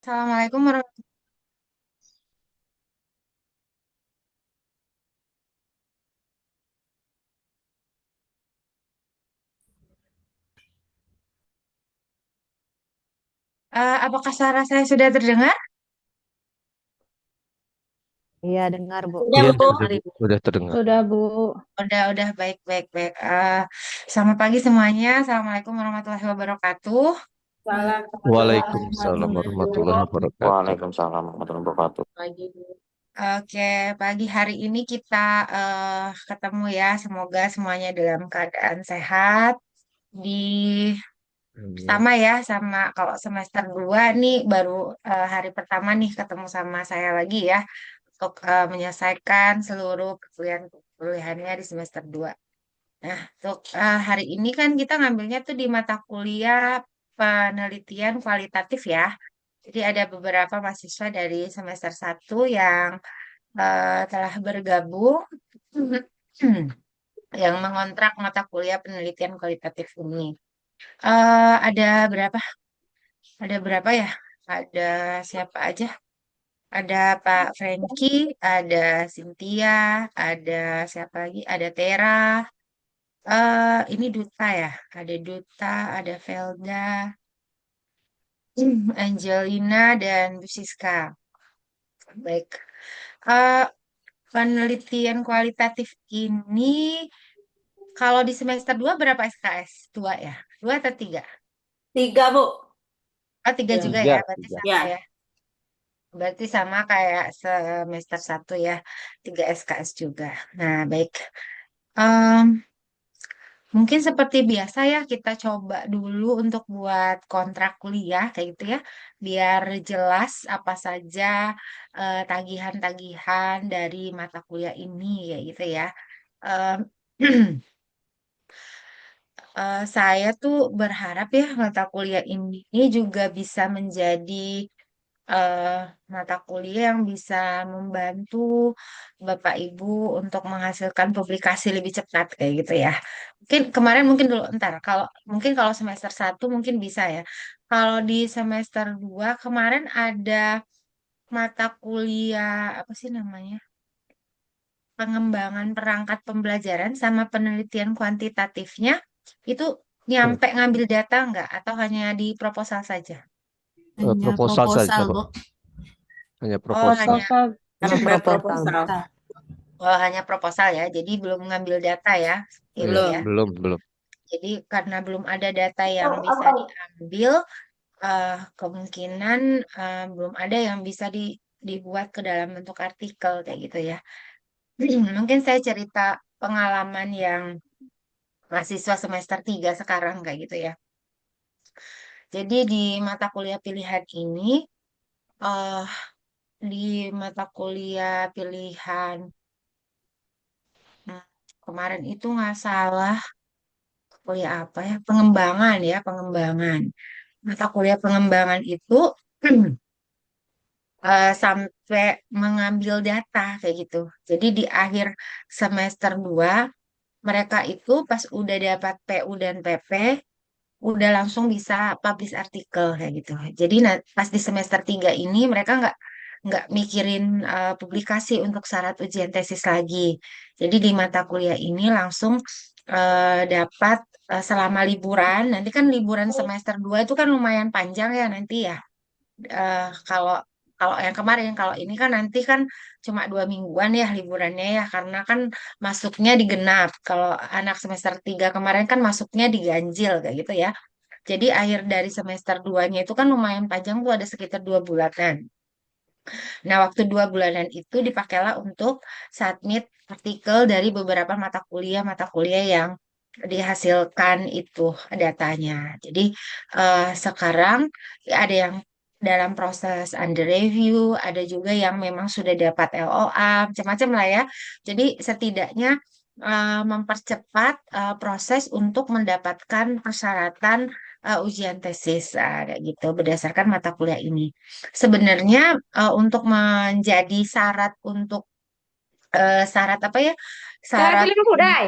Assalamualaikum warahmatullahi wabarakatuh. Apakah suara saya sudah terdengar? Iya, dengar, Bu. Sudah, Iya, Bu. sudah Bu, sudah terdengar. Sudah, Bu. Udah, baik, baik, baik. Selamat pagi semuanya. Assalamualaikum warahmatullahi wabarakatuh. Waalaikumsalam Waalaikumsalam warahmatullahi warahmatullahi wabarakatuh. wabarakatuh. Waalaikumsalam warahmatullahi wabarakatuh. Pagi, Bu. Oke, pagi hari ini kita ketemu ya. Semoga semuanya dalam keadaan sehat. Di Amin. Sama ya, sama kalau semester 2 nih baru hari pertama nih ketemu sama saya lagi ya. Untuk menyelesaikan seluruh perkuliahannya di semester 2. Nah, untuk hari ini kan kita ngambilnya tuh di mata kuliah penelitian kualitatif ya. Jadi ada beberapa mahasiswa dari semester 1 yang telah bergabung yang mengontrak mata kuliah penelitian kualitatif ini. Ada berapa? Ada berapa ya? Ada siapa aja? Ada Pak Franky, ada Cynthia, ada siapa lagi? Ada Tera. Ini Duta ya. Ada Duta, ada Velda, Angelina, dan Bu Siska. Baik. Eh, Penelitian kualitatif ini kalau di semester 2 berapa SKS? Dua ya? Dua atau tiga? Tiga, Bu. Oh, tiga Ya. juga ya. Tiga, Berarti tiga. sama Ya. ya. Berarti sama kayak semester 1 ya. Tiga SKS juga. Nah, baik. Em, Mungkin seperti biasa ya, kita coba dulu untuk buat kontrak kuliah kayak gitu ya, biar jelas apa saja tagihan-tagihan dari mata kuliah ini kayak gitu ya. Em, saya tuh berharap ya mata kuliah ini juga bisa menjadi eh, mata kuliah yang bisa membantu Bapak Ibu untuk menghasilkan publikasi lebih cepat kayak gitu ya. Mungkin dulu ntar kalau semester 1 mungkin bisa ya. Kalau di semester 2 kemarin ada mata kuliah apa sih namanya? Pengembangan perangkat pembelajaran sama penelitian kuantitatifnya itu Hmm. nyampe ngambil data nggak atau hanya di proposal saja? Hanya Proposal saja, proposal, Pak. Bu. Hanya Oh, proposal. hanya Proposal, Hanya buat proposal. proposal. hanya proposal ya. Jadi belum ngambil data ya. Itu Iya, ya. Belum. belum. Jadi karena belum ada data yang bisa diambil, kemungkinan belum ada yang bisa dibuat ke dalam bentuk artikel kayak gitu ya. Mungkin saya cerita pengalaman yang mahasiswa semester 3 sekarang kayak gitu ya. Jadi di mata kuliah pilihan ini, eh di mata kuliah pilihan hmm, kemarin itu nggak salah kuliah apa ya? Pengembangan ya, pengembangan. Mata kuliah pengembangan itu sampai mengambil data kayak gitu. Jadi di akhir semester 2 mereka itu pas udah dapat PU dan PP udah langsung bisa publish artikel kayak gitu. Jadi pas di semester 3 ini mereka nggak mikirin publikasi untuk syarat ujian tesis lagi. Jadi di mata kuliah ini langsung dapat selama liburan. Nanti kan liburan semester 2 itu kan lumayan panjang ya nanti ya. Kalau kalau yang kemarin, kalau ini kan nanti kan cuma 2 mingguan ya liburannya ya, karena kan masuknya digenap. Kalau anak semester 3 kemarin kan masuknya diganjil kayak gitu ya. Jadi akhir dari semester 2-nya itu kan lumayan panjang tuh ada sekitar 2 bulanan. Nah, waktu 2 bulanan itu dipakailah untuk submit artikel dari beberapa mata kuliah yang dihasilkan itu datanya. Jadi sekarang ya ada yang dalam proses under review, ada juga yang memang sudah dapat LOA, macam-macam lah ya. Jadi setidaknya mempercepat proses untuk mendapatkan persyaratan ujian tesis kayak gitu berdasarkan mata kuliah ini. Sebenarnya untuk menjadi syarat apa ya? Cara Syarat pilih dulu, Dai.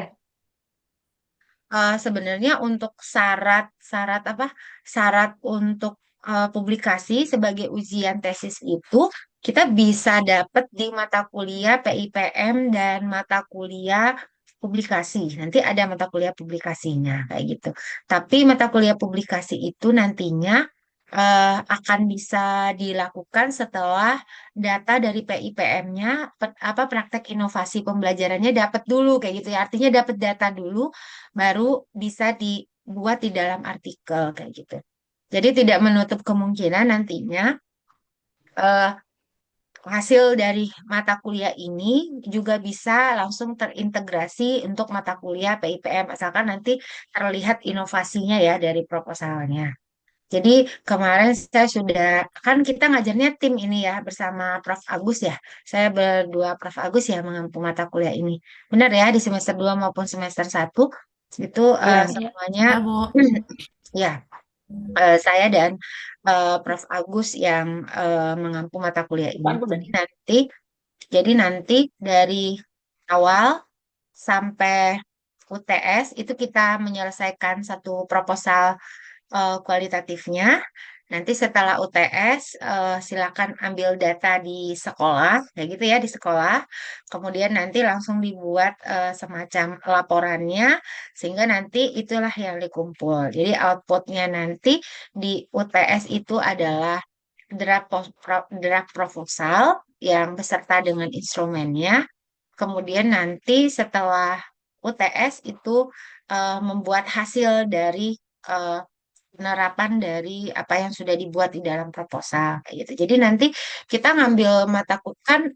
sebenarnya untuk syarat syarat apa? Syarat untuk publikasi sebagai ujian tesis itu kita bisa dapat di mata kuliah PIPM dan mata kuliah publikasi. Nanti ada mata kuliah publikasinya kayak gitu. Tapi mata kuliah publikasi itu nantinya akan bisa dilakukan setelah data dari PIPM-nya apa praktek inovasi pembelajarannya dapat dulu kayak gitu ya. Artinya dapat data dulu baru bisa dibuat di dalam artikel kayak gitu. Jadi tidak menutup kemungkinan nantinya eh, hasil dari mata kuliah ini juga bisa langsung terintegrasi untuk mata kuliah PIPM asalkan nanti terlihat inovasinya ya dari proposalnya. Jadi kemarin saya sudah, kan kita ngajarnya tim ini ya bersama Prof. Agus ya. Saya berdua Prof. Agus ya mengampu mata kuliah ini. Benar ya di semester 2 maupun semester satu itu Iya. semuanya Ya, Bu. ya saya dan Prof. Agus yang mengampu mata kuliah ini. Jadi nanti dari awal sampai UTS itu kita menyelesaikan satu proposal kualitatifnya. Nanti setelah UTS, silakan ambil data di sekolah, kayak gitu ya di sekolah. Kemudian nanti langsung dibuat semacam laporannya, sehingga nanti itulah yang dikumpul. Jadi outputnya nanti di UTS itu adalah draft proposal yang beserta dengan instrumennya. Kemudian nanti setelah UTS itu membuat hasil dari eh, penerapan dari apa yang sudah dibuat di dalam proposal kayak gitu. Jadi nanti kita ngambil kan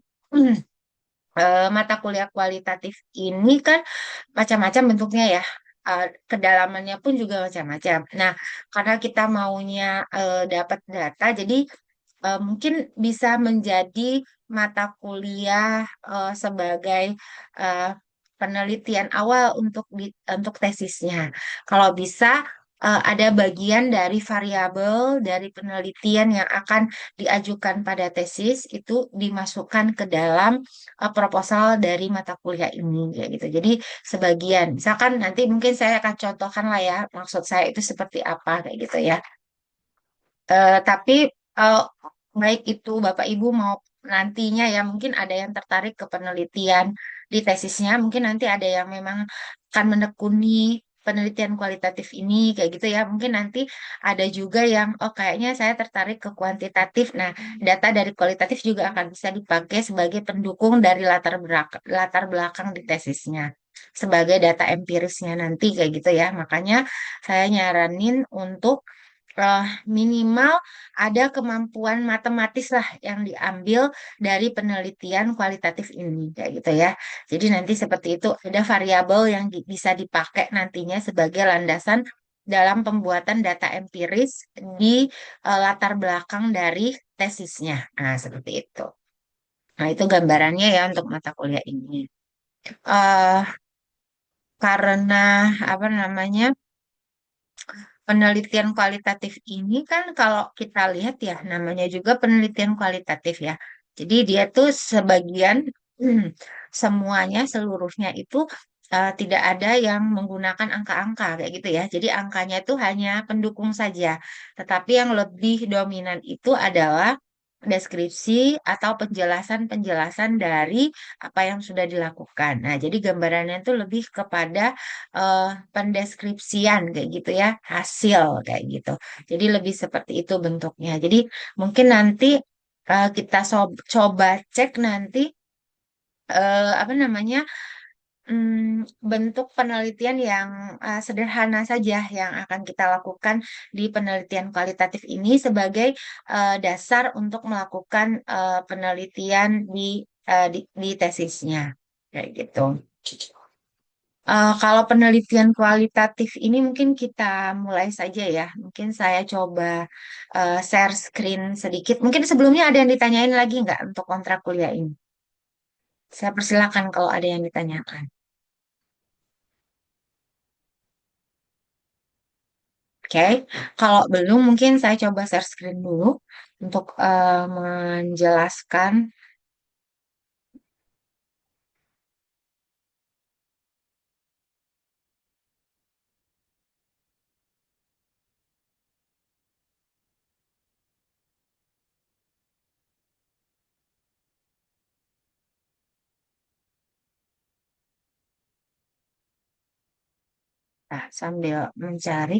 mata kuliah kualitatif ini kan macam-macam bentuknya ya. Kedalamannya pun juga macam-macam. Nah, karena kita maunya dapat data, jadi mungkin bisa menjadi mata kuliah sebagai eh, penelitian awal untuk tesisnya. Kalau bisa ada bagian dari variabel dari penelitian yang akan diajukan pada tesis itu dimasukkan ke dalam proposal dari mata kuliah ini kayak gitu. Jadi sebagian, misalkan nanti mungkin saya akan contohkan lah ya, maksud saya itu seperti apa kayak gitu ya. Tapi eh, baik itu Bapak Ibu mau nantinya ya mungkin ada yang tertarik ke penelitian di tesisnya, mungkin nanti ada yang memang akan menekuni penelitian kualitatif ini kayak gitu ya. Mungkin nanti ada juga yang oh kayaknya saya tertarik ke kuantitatif. Nah, data dari kualitatif juga akan bisa dipakai sebagai pendukung dari latar belakang di tesisnya sebagai data empirisnya nanti kayak gitu ya. Makanya saya nyaranin untuk eh, minimal ada kemampuan matematis lah yang diambil dari penelitian kualitatif ini kayak gitu ya. Jadi nanti seperti itu ada variabel yang bisa dipakai nantinya sebagai landasan dalam pembuatan data empiris di latar belakang dari tesisnya. Nah, seperti itu. Nah, itu gambarannya ya untuk mata kuliah ini. eh karena apa namanya? Penelitian kualitatif ini kan kalau kita lihat ya namanya juga penelitian kualitatif ya. Jadi dia tuh sebagian semuanya seluruhnya itu tidak ada yang menggunakan angka-angka kayak gitu ya. Jadi angkanya itu hanya pendukung saja. Tetapi yang lebih dominan itu adalah deskripsi atau penjelasan-penjelasan dari apa yang sudah dilakukan. Nah, jadi gambarannya itu lebih kepada pendeskripsian kayak gitu ya, hasil kayak gitu. Jadi lebih seperti itu bentuknya. Jadi mungkin nanti kita coba cek nanti apa namanya bentuk penelitian yang sederhana saja yang akan kita lakukan di penelitian kualitatif ini sebagai dasar untuk melakukan penelitian di tesisnya kayak gitu. Kalau penelitian kualitatif ini mungkin kita mulai saja ya. Mungkin saya coba share screen sedikit. Mungkin sebelumnya ada yang ditanyain lagi nggak untuk kontrak kuliah ini? Saya persilakan kalau ada yang ditanyakan. Oke, kalau belum mungkin saya coba share screen dulu untuk menjelaskan. Nah, sambil mencari.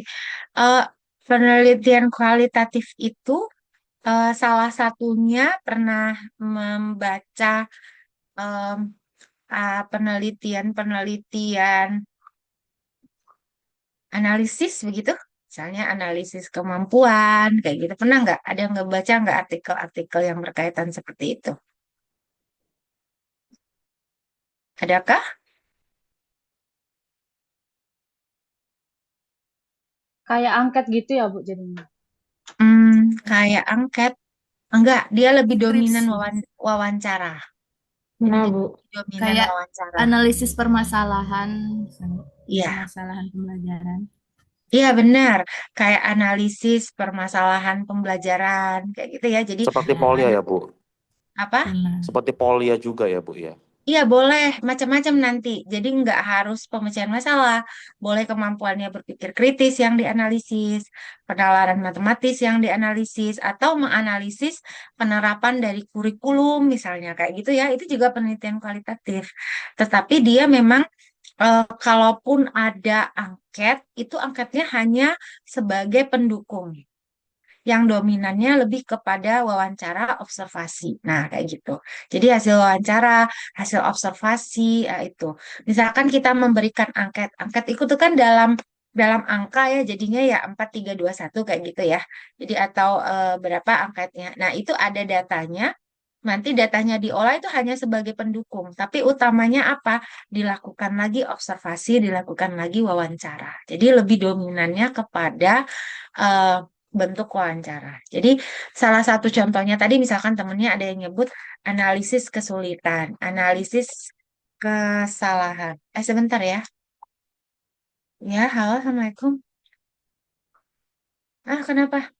Eh, Penelitian kualitatif itu salah satunya pernah membaca em, penelitian-penelitian analisis begitu. Misalnya analisis kemampuan, kayak gitu. Pernah nggak? Ada yang ngebaca nggak artikel-artikel yang berkaitan seperti itu? Adakah? Kayak angket gitu ya, Bu, jadinya. Kayak angket. Enggak, dia lebih dominan Skripsi. wawancara. Jadi Nah, dia Bu. lebih dominan Kayak wawancara. analisis permasalahan, misalnya, Iya, permasalahan pembelajaran. iya benar. Kayak analisis permasalahan pembelajaran, kayak gitu ya. Jadi Seperti Polia ya, Bu. apa? Benar. Seperti Polia juga ya, Bu ya. Iya boleh, macam-macam nanti. Jadi nggak harus pemecahan masalah. Boleh kemampuannya berpikir kritis yang dianalisis, penalaran matematis yang dianalisis, atau menganalisis penerapan dari kurikulum misalnya. Kayak gitu ya, itu juga penelitian kualitatif. Tetapi dia memang kalaupun ada angket, itu angketnya hanya sebagai pendukung yang dominannya lebih kepada wawancara observasi. Nah, kayak gitu. Jadi hasil wawancara, hasil observasi, ya itu. Misalkan kita memberikan angket, angket itu tuh kan dalam angka ya, jadinya ya 4321 kayak gitu ya. Jadi atau berapa angketnya. Nah, itu ada datanya. Nanti datanya diolah itu hanya sebagai pendukung, tapi utamanya apa? Dilakukan lagi observasi, dilakukan lagi wawancara. Jadi lebih dominannya kepada eh, bentuk wawancara. Jadi salah satu contohnya tadi misalkan temennya ada yang nyebut analisis kesulitan, analisis kesalahan. Sebentar ya. Ya, halo, Assalamualaikum. Kenapa?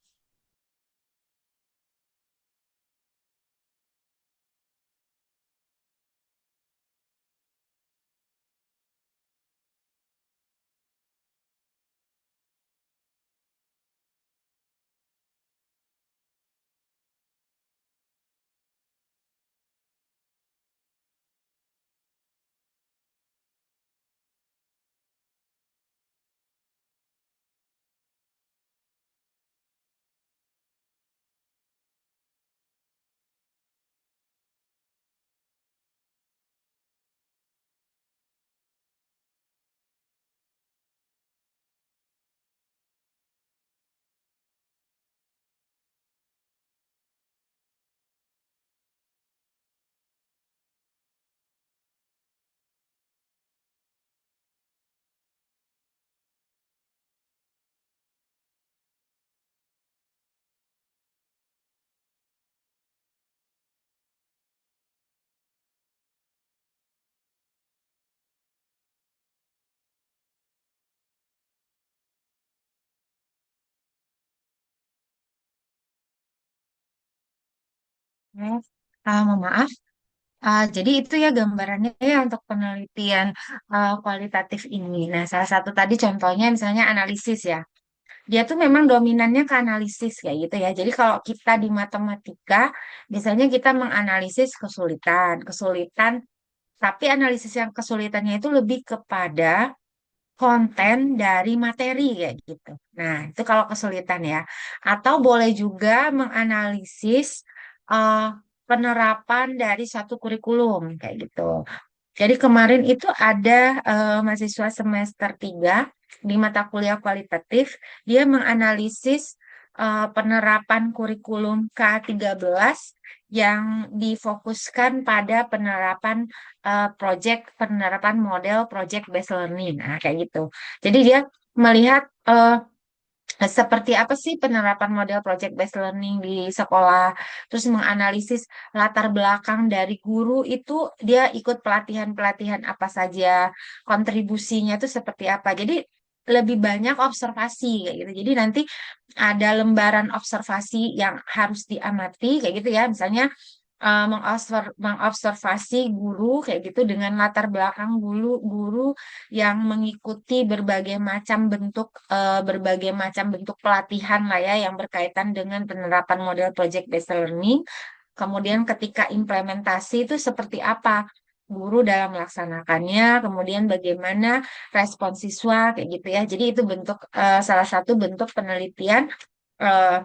Mohon maaf. Jadi itu ya gambarannya ya untuk penelitian kualitatif ini. Nah, salah satu tadi contohnya misalnya analisis ya. Dia tuh memang dominannya ke analisis kayak gitu ya. Jadi kalau kita di matematika, biasanya kita menganalisis kesulitan, kesulitan, tapi analisis yang kesulitannya itu lebih kepada konten dari materi kayak gitu. Nah, itu kalau kesulitan ya. Atau boleh juga menganalisis eh, penerapan dari satu kurikulum kayak gitu. Jadi kemarin itu ada mahasiswa semester 3 di mata kuliah kualitatif, dia menganalisis penerapan kurikulum K13 yang difokuskan pada penerapan penerapan model project based learning. Nah, kayak gitu. Jadi dia melihat seperti apa sih penerapan model project based learning di sekolah, terus menganalisis latar belakang dari guru itu dia ikut pelatihan-pelatihan apa saja, kontribusinya itu seperti apa. Jadi lebih banyak observasi kayak gitu. Jadi nanti ada lembaran observasi yang harus diamati kayak gitu ya. Misalnya mengobservasi guru kayak gitu dengan latar belakang guru yang mengikuti berbagai macam bentuk pelatihan lah ya yang berkaitan dengan penerapan model project based learning. Kemudian ketika implementasi itu seperti apa? guru dalam melaksanakannya, kemudian bagaimana respon siswa kayak gitu ya. Jadi itu salah satu bentuk penelitian eh,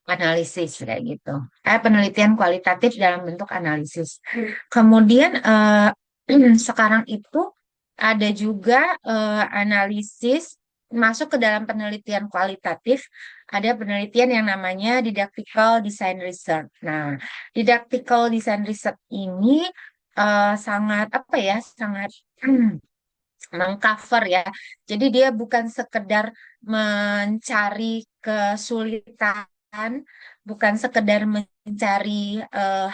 analisis kayak gitu. Penelitian kualitatif dalam bentuk analisis. Kemudian sekarang itu ada juga analisis masuk ke dalam penelitian kualitatif, ada penelitian yang namanya didactical design research. Nah, didactical design research ini sangat apa ya, sangat mengcover ya. Jadi dia bukan sekedar mencari kesulitan, bukan sekedar mencari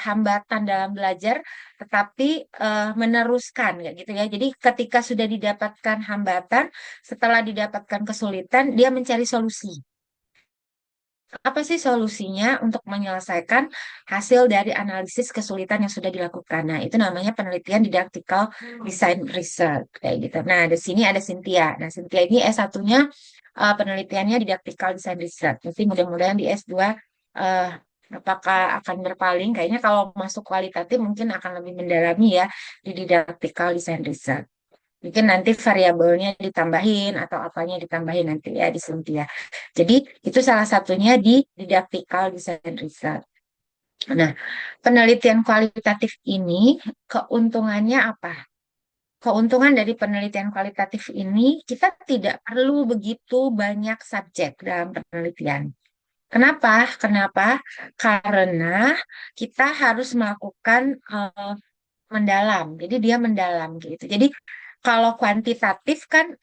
hambatan dalam belajar, tetapi meneruskan kayak gitu ya. Jadi ketika sudah didapatkan hambatan, setelah didapatkan kesulitan, dia mencari solusi. Apa sih solusinya untuk menyelesaikan hasil dari analisis kesulitan yang sudah dilakukan? Nah, itu namanya penelitian didactical design research kayak gitu. Nah, di sini ada Cynthia. Nah, Cynthia ini S1-nya penelitiannya didactical design research. Nanti mudah-mudahan di S2 eh, apakah akan berpaling? Kayaknya kalau masuk kualitatif mungkin akan lebih mendalami ya di didactical design research. Mungkin nanti variabelnya ditambahin atau apanya ditambahin nanti ya di Cynthia. Jadi itu salah satunya di didactical design research. Nah, penelitian kualitatif ini keuntungannya apa? Keuntungan dari penelitian kualitatif ini kita tidak perlu begitu banyak subjek dalam penelitian. Kenapa? Kenapa? Karena kita harus melakukan mendalam. Jadi dia mendalam gitu. Jadi kalau kuantitatif kan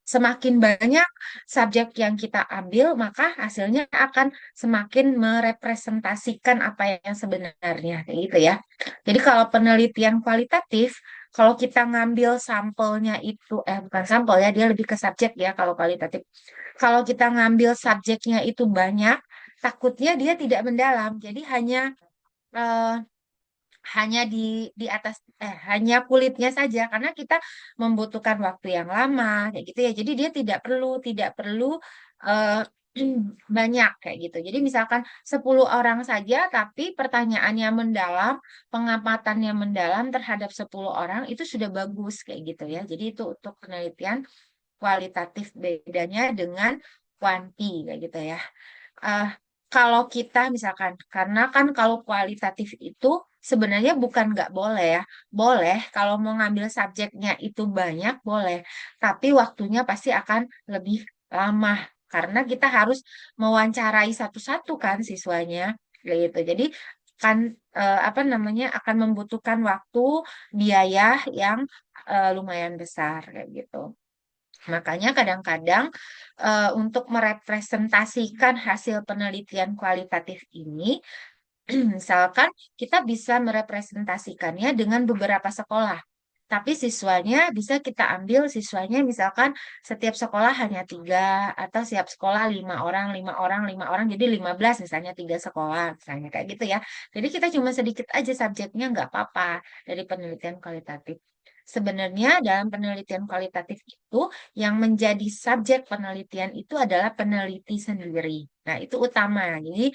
semakin banyak subjek yang kita ambil, maka hasilnya akan semakin merepresentasikan apa yang sebenarnya, kayak gitu ya. Jadi kalau penelitian kualitatif, kalau kita ngambil sampelnya itu, bukan sampel ya, dia lebih ke subjek ya kalau kualitatif. Kalau kita ngambil subjeknya itu banyak, takutnya dia tidak mendalam. Jadi eh, hanya di atas hanya kulitnya saja karena kita membutuhkan waktu yang lama kayak gitu ya. Jadi dia tidak perlu eh, banyak kayak gitu. Jadi misalkan 10 orang saja tapi pertanyaannya mendalam, pengamatannya mendalam terhadap 10 orang itu sudah bagus kayak gitu ya. Jadi itu untuk penelitian kualitatif, bedanya dengan kuanti kayak gitu ya. eh, Kalau kita misalkan, karena kan kalau kualitatif itu sebenarnya bukan nggak boleh ya, boleh kalau mau ngambil subjeknya itu banyak boleh, tapi waktunya pasti akan lebih lama karena kita harus mewawancarai satu-satu kan siswanya, gitu. Jadi kan apa namanya akan membutuhkan waktu, biaya yang lumayan besar kayak gitu. Makanya kadang-kadang untuk merepresentasikan hasil penelitian kualitatif ini, misalkan kita bisa merepresentasikannya dengan beberapa sekolah. Tapi siswanya bisa kita ambil siswanya misalkan setiap sekolah hanya 3 atau setiap sekolah 5 orang, 5 orang, 5 orang, jadi 15 misalnya 3 sekolah misalnya kayak gitu ya. Jadi kita cuma sedikit aja subjeknya nggak apa-apa dari penelitian kualitatif. Sebenarnya dalam penelitian kualitatif itu yang menjadi subjek penelitian itu adalah peneliti sendiri. Nah, itu utama. Jadi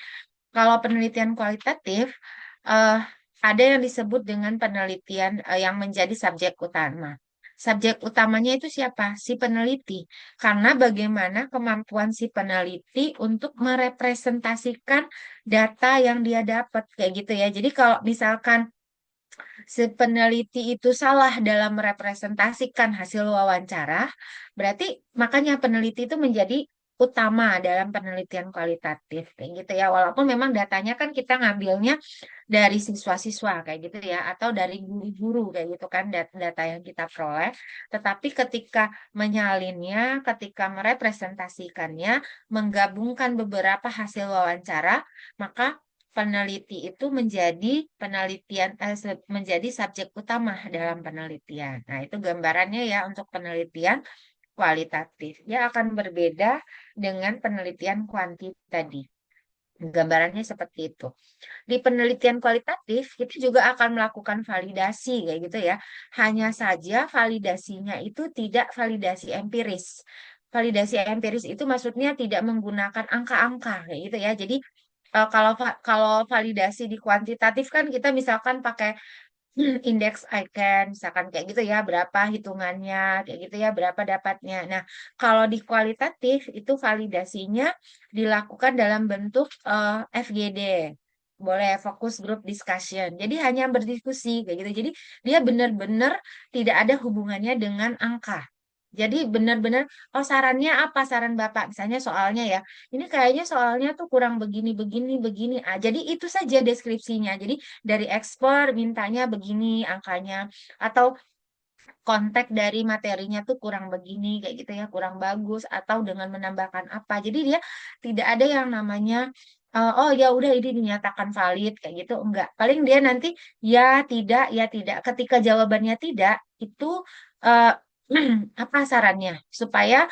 kalau penelitian kualitatif eh, ada yang disebut dengan penelitian yang menjadi subjek utama. Subjek utamanya itu siapa? Si peneliti. Karena bagaimana kemampuan si peneliti untuk merepresentasikan data yang dia dapat kayak gitu ya. Jadi kalau misalkan si peneliti itu salah dalam merepresentasikan hasil wawancara, berarti makanya peneliti itu menjadi utama dalam penelitian kualitatif kayak gitu ya. Walaupun memang datanya kan kita ngambilnya dari siswa-siswa kayak gitu ya atau dari guru-guru kayak gitu kan data yang kita peroleh, tetapi ketika menyalinnya, ketika merepresentasikannya, menggabungkan beberapa hasil wawancara, maka peneliti itu menjadi subjek utama dalam penelitian. Nah, itu gambarannya ya untuk penelitian kualitatif. Dia akan berbeda dengan penelitian kuanti tadi. Gambarannya seperti itu. Di penelitian kualitatif, kita juga akan melakukan validasi kayak gitu ya. Hanya saja validasinya itu tidak validasi empiris. Validasi empiris itu maksudnya tidak menggunakan angka-angka kayak gitu ya. Jadi kalau validasi di kuantitatif kan kita misalkan pakai indeks ICAN, misalkan kayak gitu ya, berapa hitungannya, kayak gitu ya, berapa dapatnya. Nah, kalau di kualitatif itu validasinya dilakukan dalam bentuk FGD. Boleh fokus group discussion. Jadi hanya berdiskusi kayak gitu. Jadi dia benar-benar tidak ada hubungannya dengan angka. Jadi benar-benar, oh sarannya apa saran Bapak? Misalnya soalnya ya, ini kayaknya soalnya tuh kurang begini, begini, begini. Ah, jadi itu saja deskripsinya. Jadi dari ekspor mintanya begini angkanya. Atau konteks dari materinya tuh kurang begini, kayak gitu ya, kurang bagus. Atau dengan menambahkan apa. Jadi dia tidak ada yang namanya, oh ya udah ini dinyatakan valid, kayak gitu. Enggak. Paling dia nanti ya tidak, ya tidak. Ketika jawabannya tidak, itu eh, apa sarannya supaya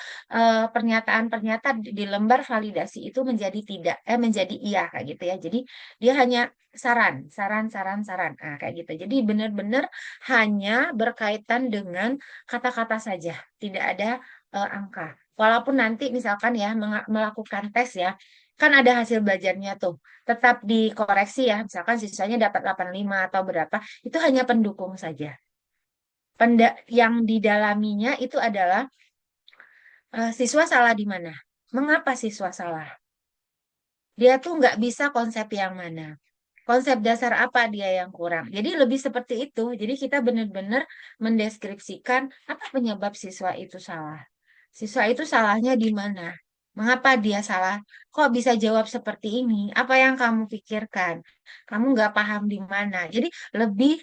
pernyataan-pernyataan di lembar validasi itu menjadi tidak menjadi iya kayak gitu ya. Jadi dia hanya saran, saran, saran, saran. Nah, kayak gitu. Jadi benar-benar hanya berkaitan dengan kata-kata saja, tidak ada angka. Walaupun nanti misalkan ya melakukan tes ya, kan ada hasil belajarnya tuh. Tetap dikoreksi ya, misalkan siswanya dapat 85 atau berapa, itu hanya pendukung saja. Yang didalaminya itu adalah siswa salah di mana? Mengapa siswa salah? Dia tuh nggak bisa konsep yang mana? Konsep dasar apa dia yang kurang? Jadi lebih seperti itu. Jadi kita benar-benar mendeskripsikan apa penyebab siswa itu salah. Siswa itu salahnya di mana? Mengapa dia salah? Kok bisa jawab seperti ini? Apa yang kamu pikirkan? Kamu nggak paham di mana? Jadi lebih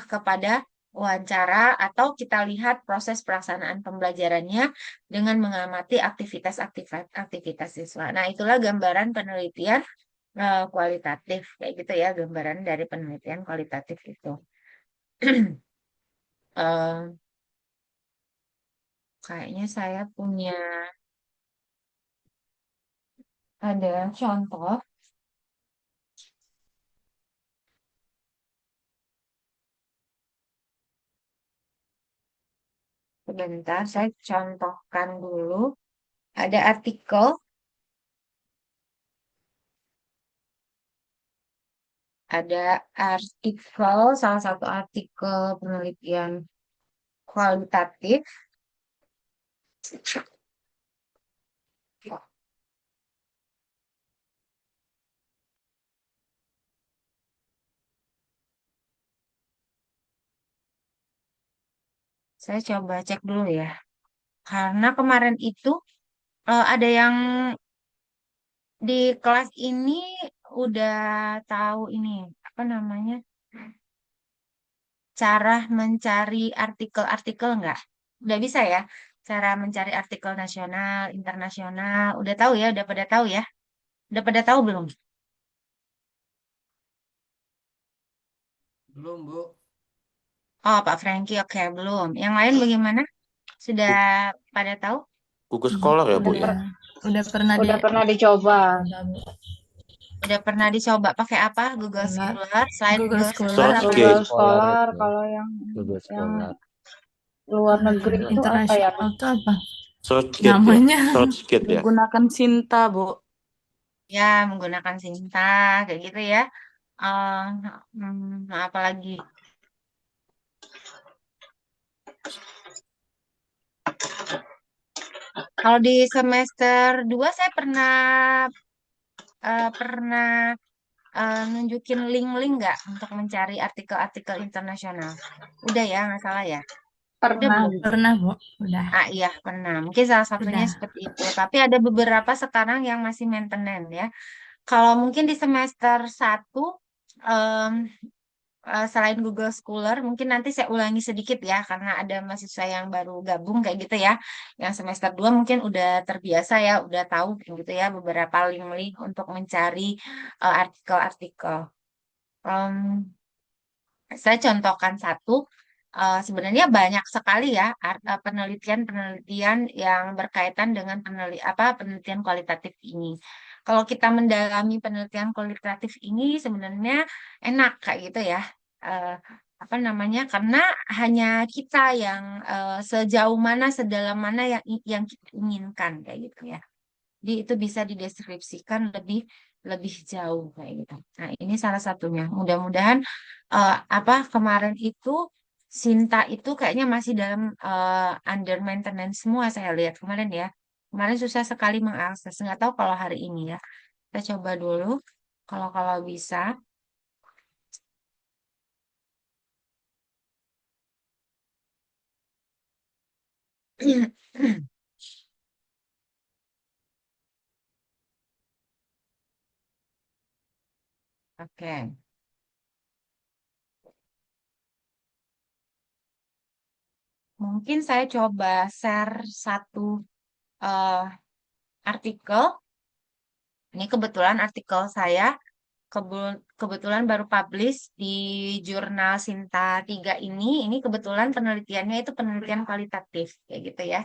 kepada wawancara atau kita lihat proses pelaksanaan pembelajarannya dengan mengamati aktivitas siswa. Nah, itulah gambaran penelitian kualitatif kayak gitu ya, gambaran dari penelitian kualitatif itu. Eh, Kayaknya saya punya ada contoh. Sebentar, saya contohkan dulu. Ada artikel, salah satu artikel penelitian kualitatif. Saya coba cek dulu ya. Karena kemarin itu ada yang di kelas ini udah tahu ini apa namanya? Cara mencari artikel-artikel nggak? Udah bisa ya? Cara mencari artikel nasional, internasional. Udah tahu ya? Udah pada tahu ya? Udah pada tahu belum? Belum, Bu. Oh, Pak Franky, oke, belum. Yang lain bagaimana? Sudah pada tahu? Google Scholar ya, Bu Udah, ya? udah pernah Udah pernah dicoba. Udah pernah dicoba pakai apa? Google Scholar. Scholar, selain Google Google Scholar. Scholar apa? Search Google Gate. Scholar, itu. kalau yang Google Scholar. luar negeri itu apa ya? Internasional itu apa? Search Gate ya. Namanya. Search Gate ya. Menggunakan Sinta, Bu. Ya, menggunakan Sinta, kayak gitu ya. Apa lagi? Kalau di semester 2 saya pernah nunjukin link-link nggak untuk mencari artikel-artikel internasional? Udah ya, nggak salah ya? Udah Pernah. belum? Pernah, Bu. Udah. Ah iya, pernah. Mungkin salah satunya Udah. seperti itu. Tapi ada beberapa sekarang yang masih maintenance ya. Kalau mungkin di semester 1, em, selain Google Scholar, mungkin nanti saya ulangi sedikit ya, karena ada mahasiswa yang baru gabung kayak gitu ya. Yang semester 2 mungkin udah terbiasa ya, udah tahu kayak gitu ya, beberapa link-link untuk mencari artikel-artikel. Em, saya contohkan satu, sebenarnya banyak sekali ya penelitian-penelitian yang berkaitan dengan penelitian kualitatif ini. Kalau kita mendalami penelitian kualitatif ini sebenarnya enak kayak gitu ya. Eh, Apa namanya? Karena hanya kita yang sejauh mana, sedalam mana yang kita inginkan kayak gitu ya. Jadi itu bisa dideskripsikan lebih lebih jauh kayak gitu. Nah, ini salah satunya. Mudah-mudahan apa kemarin itu Sinta itu kayaknya masih dalam under maintenance semua saya lihat kemarin ya. Kemarin susah sekali mengakses. Nggak tahu kalau hari ini ya. Kita coba dulu kalau kalau bisa. Oke. Mungkin saya coba share satu eh, artikel. Ini kebetulan artikel saya kebetulan baru publish di jurnal Sinta 3 ini. Ini kebetulan penelitiannya itu penelitian kualitatif kayak gitu ya.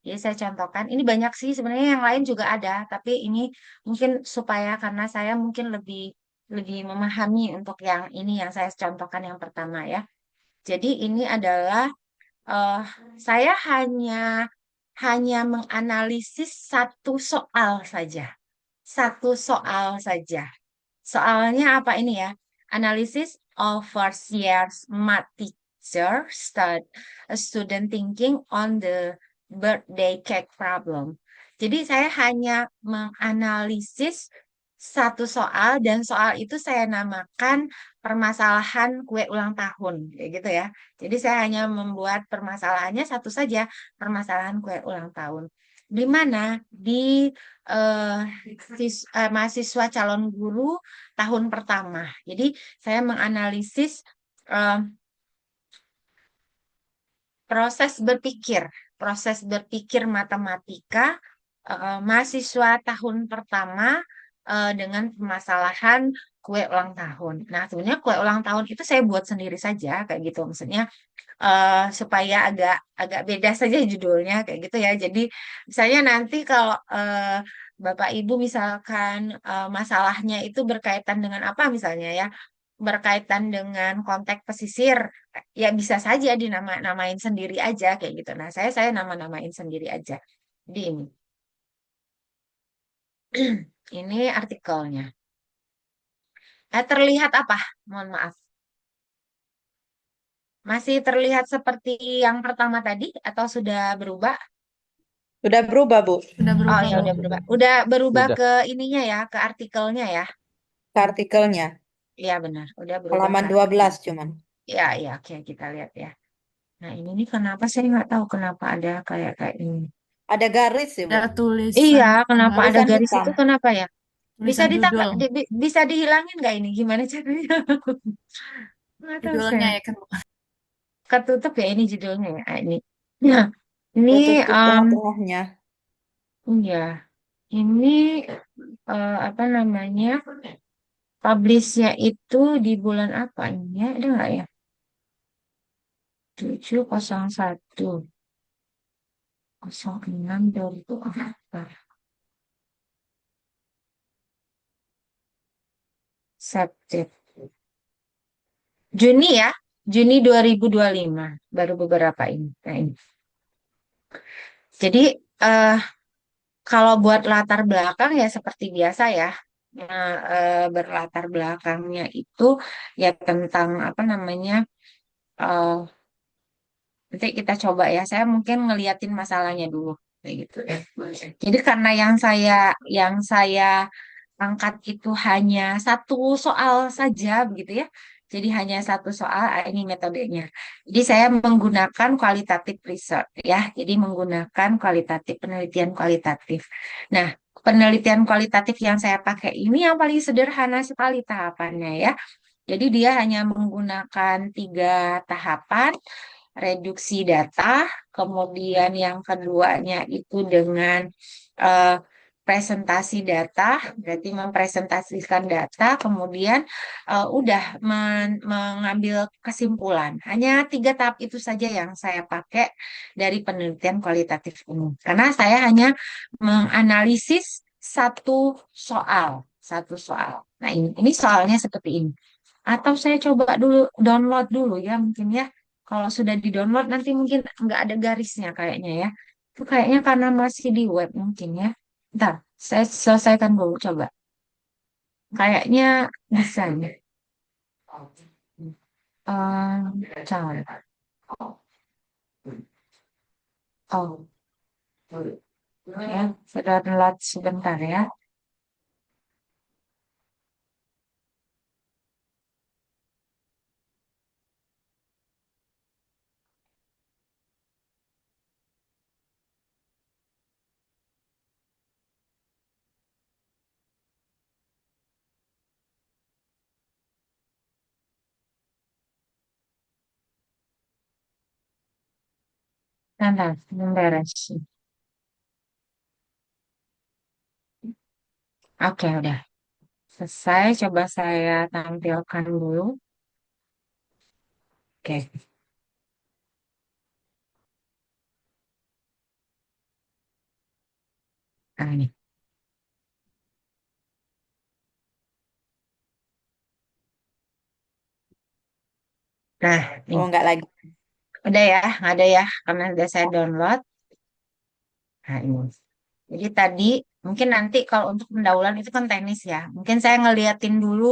Jadi saya contohkan, ini banyak sih sebenarnya yang lain juga ada, tapi ini mungkin supaya karena saya mungkin lebih lebih memahami untuk yang ini yang saya contohkan yang pertama ya. Jadi ini adalah eh, saya hanya menganalisis satu soal saja. Satu soal saja. Soalnya apa ini ya? Analysis of first year's math teacher student thinking on the birthday cake problem. Jadi saya hanya menganalisis satu soal dan soal itu saya namakan permasalahan kue ulang tahun, kayak gitu ya. Jadi saya hanya membuat permasalahannya satu saja, permasalahan kue ulang tahun. Di mana? Di eh, mahasiswa calon guru tahun pertama. Jadi saya menganalisis eh, proses berpikir matematika mahasiswa tahun pertama dengan permasalahan kue ulang tahun. Nah, sebenarnya kue ulang tahun itu saya buat sendiri saja kayak gitu. Maksudnya supaya agak agak beda saja judulnya kayak gitu ya. Jadi misalnya nanti kalau Bapak Ibu misalkan masalahnya itu berkaitan dengan apa misalnya ya, berkaitan dengan konteks pesisir, ya bisa saja dinamain sendiri aja kayak gitu. Nah, saya nama-namain sendiri aja. Jadi ini ini artikelnya. Terlihat apa? Mohon maaf. Masih terlihat seperti yang pertama tadi atau sudah berubah? Udah berubah, Bu, Udah Oh berubah, ya Bu. udah berubah. Udah berubah Udah. ke ininya ya, ke artikelnya ya. ke artikelnya. Iya benar, udah berubah ke Halaman artikel. 12 cuman. Ya, ya, oke kita lihat ya. Nah ini nih kenapa saya nggak tahu kenapa ada kayak kayak ini. Ada garis sih, Bu. Ada Iya, tulisan kenapa tambahan, ada Tulisan garis hitam. itu kenapa ya? Bisa tulisan ditambah, judul. bisa dihilangin nggak ini? Gimana caranya? Nggak tahu Judulnya saya. ya kan, Bu. Ketutup ya ini judulnya ya. Ini. Nah, ini Tertutup tengah-tengahnya. ya, ini apa namanya? Publishnya itu di bulan apa ini ya? Ada nggak ya? 701 06 2004 September. Juni ya, Juni 2025 baru beberapa ini. Nah, ini. Jadi eh, kalau buat latar belakang ya seperti biasa ya. Nah, berlatar belakangnya itu ya tentang apa namanya? eh, Nanti kita coba ya. Saya mungkin ngeliatin masalahnya dulu kayak gitu ya. Jadi karena yang saya angkat itu hanya satu soal saja begitu ya. Jadi hanya satu soal ini metodenya. Jadi saya menggunakan kualitatif research ya. Jadi menggunakan kualitatif penelitian kualitatif. Nah, penelitian kualitatif yang saya pakai ini yang paling sederhana sekali tahapannya ya. Jadi dia hanya menggunakan 3 tahapan, reduksi data, kemudian yang keduanya itu dengan eh, presentasi data, berarti mempresentasikan data, kemudian udah mengambil kesimpulan. Hanya 3 tahap itu saja yang saya pakai dari penelitian kualitatif ini. Karena saya hanya menganalisis satu soal. Nah ini soalnya seperti ini. Atau saya coba dulu download dulu ya mungkin ya. Kalau sudah di-download nanti mungkin nggak ada garisnya kayaknya ya. Itu kayaknya karena masih di web mungkin ya. Ntar, saya selesaikan dulu coba. Kayaknya bisa nih. Bentar. Oh, ya, sudah download sebentar ya. Bentar, beres. Oke, udah selesai. Coba saya tampilkan dulu. Oke, nah ini. Nah, Oh, nih. enggak lagi. Udah ya, nggak ada ya, karena udah saya download. Nah, ini. Jadi tadi mungkin nanti kalau untuk pendahuluan itu kan teknis ya. Mungkin saya ngeliatin dulu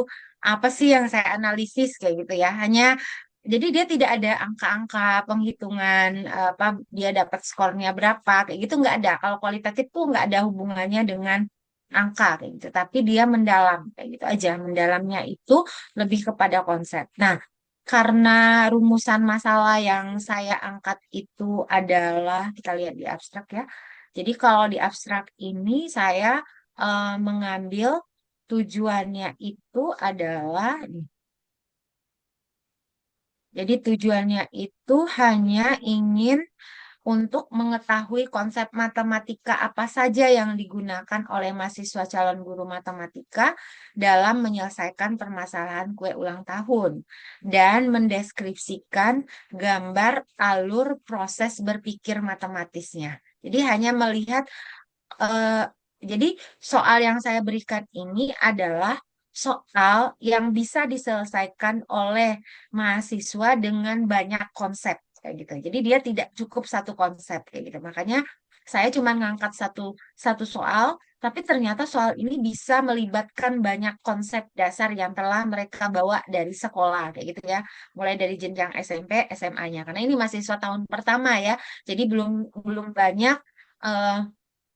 apa sih yang saya analisis kayak gitu ya. Hanya jadi dia tidak ada angka-angka penghitungan apa dia dapat skornya berapa kayak gitu nggak ada. Kalau kualitatif tuh nggak ada hubungannya dengan angka kayak gitu. Tapi dia mendalam kayak gitu aja. Mendalamnya itu lebih kepada konsep. Nah, karena rumusan masalah yang saya angkat itu adalah kita lihat di abstrak ya. Jadi kalau di abstrak ini saya mengambil tujuannya itu adalah, jadi tujuannya itu hanya ingin untuk mengetahui konsep matematika apa saja yang digunakan oleh mahasiswa calon guru matematika dalam menyelesaikan permasalahan kue ulang tahun dan mendeskripsikan gambar alur proses berpikir matematisnya. Jadi hanya melihat eh, jadi soal yang saya berikan ini adalah soal yang bisa diselesaikan oleh mahasiswa dengan banyak konsep kayak gitu. Jadi dia tidak cukup satu konsep kayak gitu. Makanya saya cuma ngangkat satu satu soal, tapi ternyata soal ini bisa melibatkan banyak konsep dasar yang telah mereka bawa dari sekolah kayak gitu ya. Mulai dari jenjang SMP, SMA-nya. Karena ini mahasiswa tahun pertama ya. Jadi belum belum banyak eh,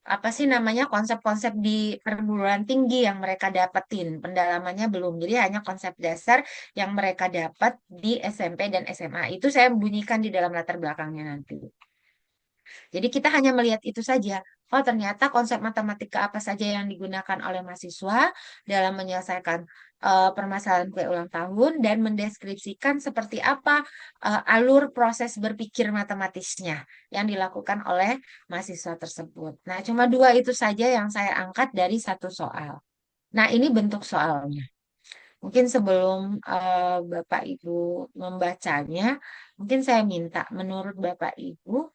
apa sih namanya konsep-konsep di perguruan tinggi yang mereka dapetin pendalamannya belum, jadi hanya konsep dasar yang mereka dapat di SMP dan SMA itu saya bunyikan di dalam latar belakangnya nanti. Jadi kita hanya melihat itu saja. Oh, ternyata konsep matematika apa saja yang digunakan oleh mahasiswa dalam menyelesaikan permasalahan kue ulang tahun dan mendeskripsikan seperti apa alur proses berpikir matematisnya yang dilakukan oleh mahasiswa tersebut. Nah, cuma dua itu saja yang saya angkat dari satu soal. Nah, ini bentuk soalnya. Mungkin sebelum Bapak Ibu membacanya, mungkin saya minta menurut Bapak Ibu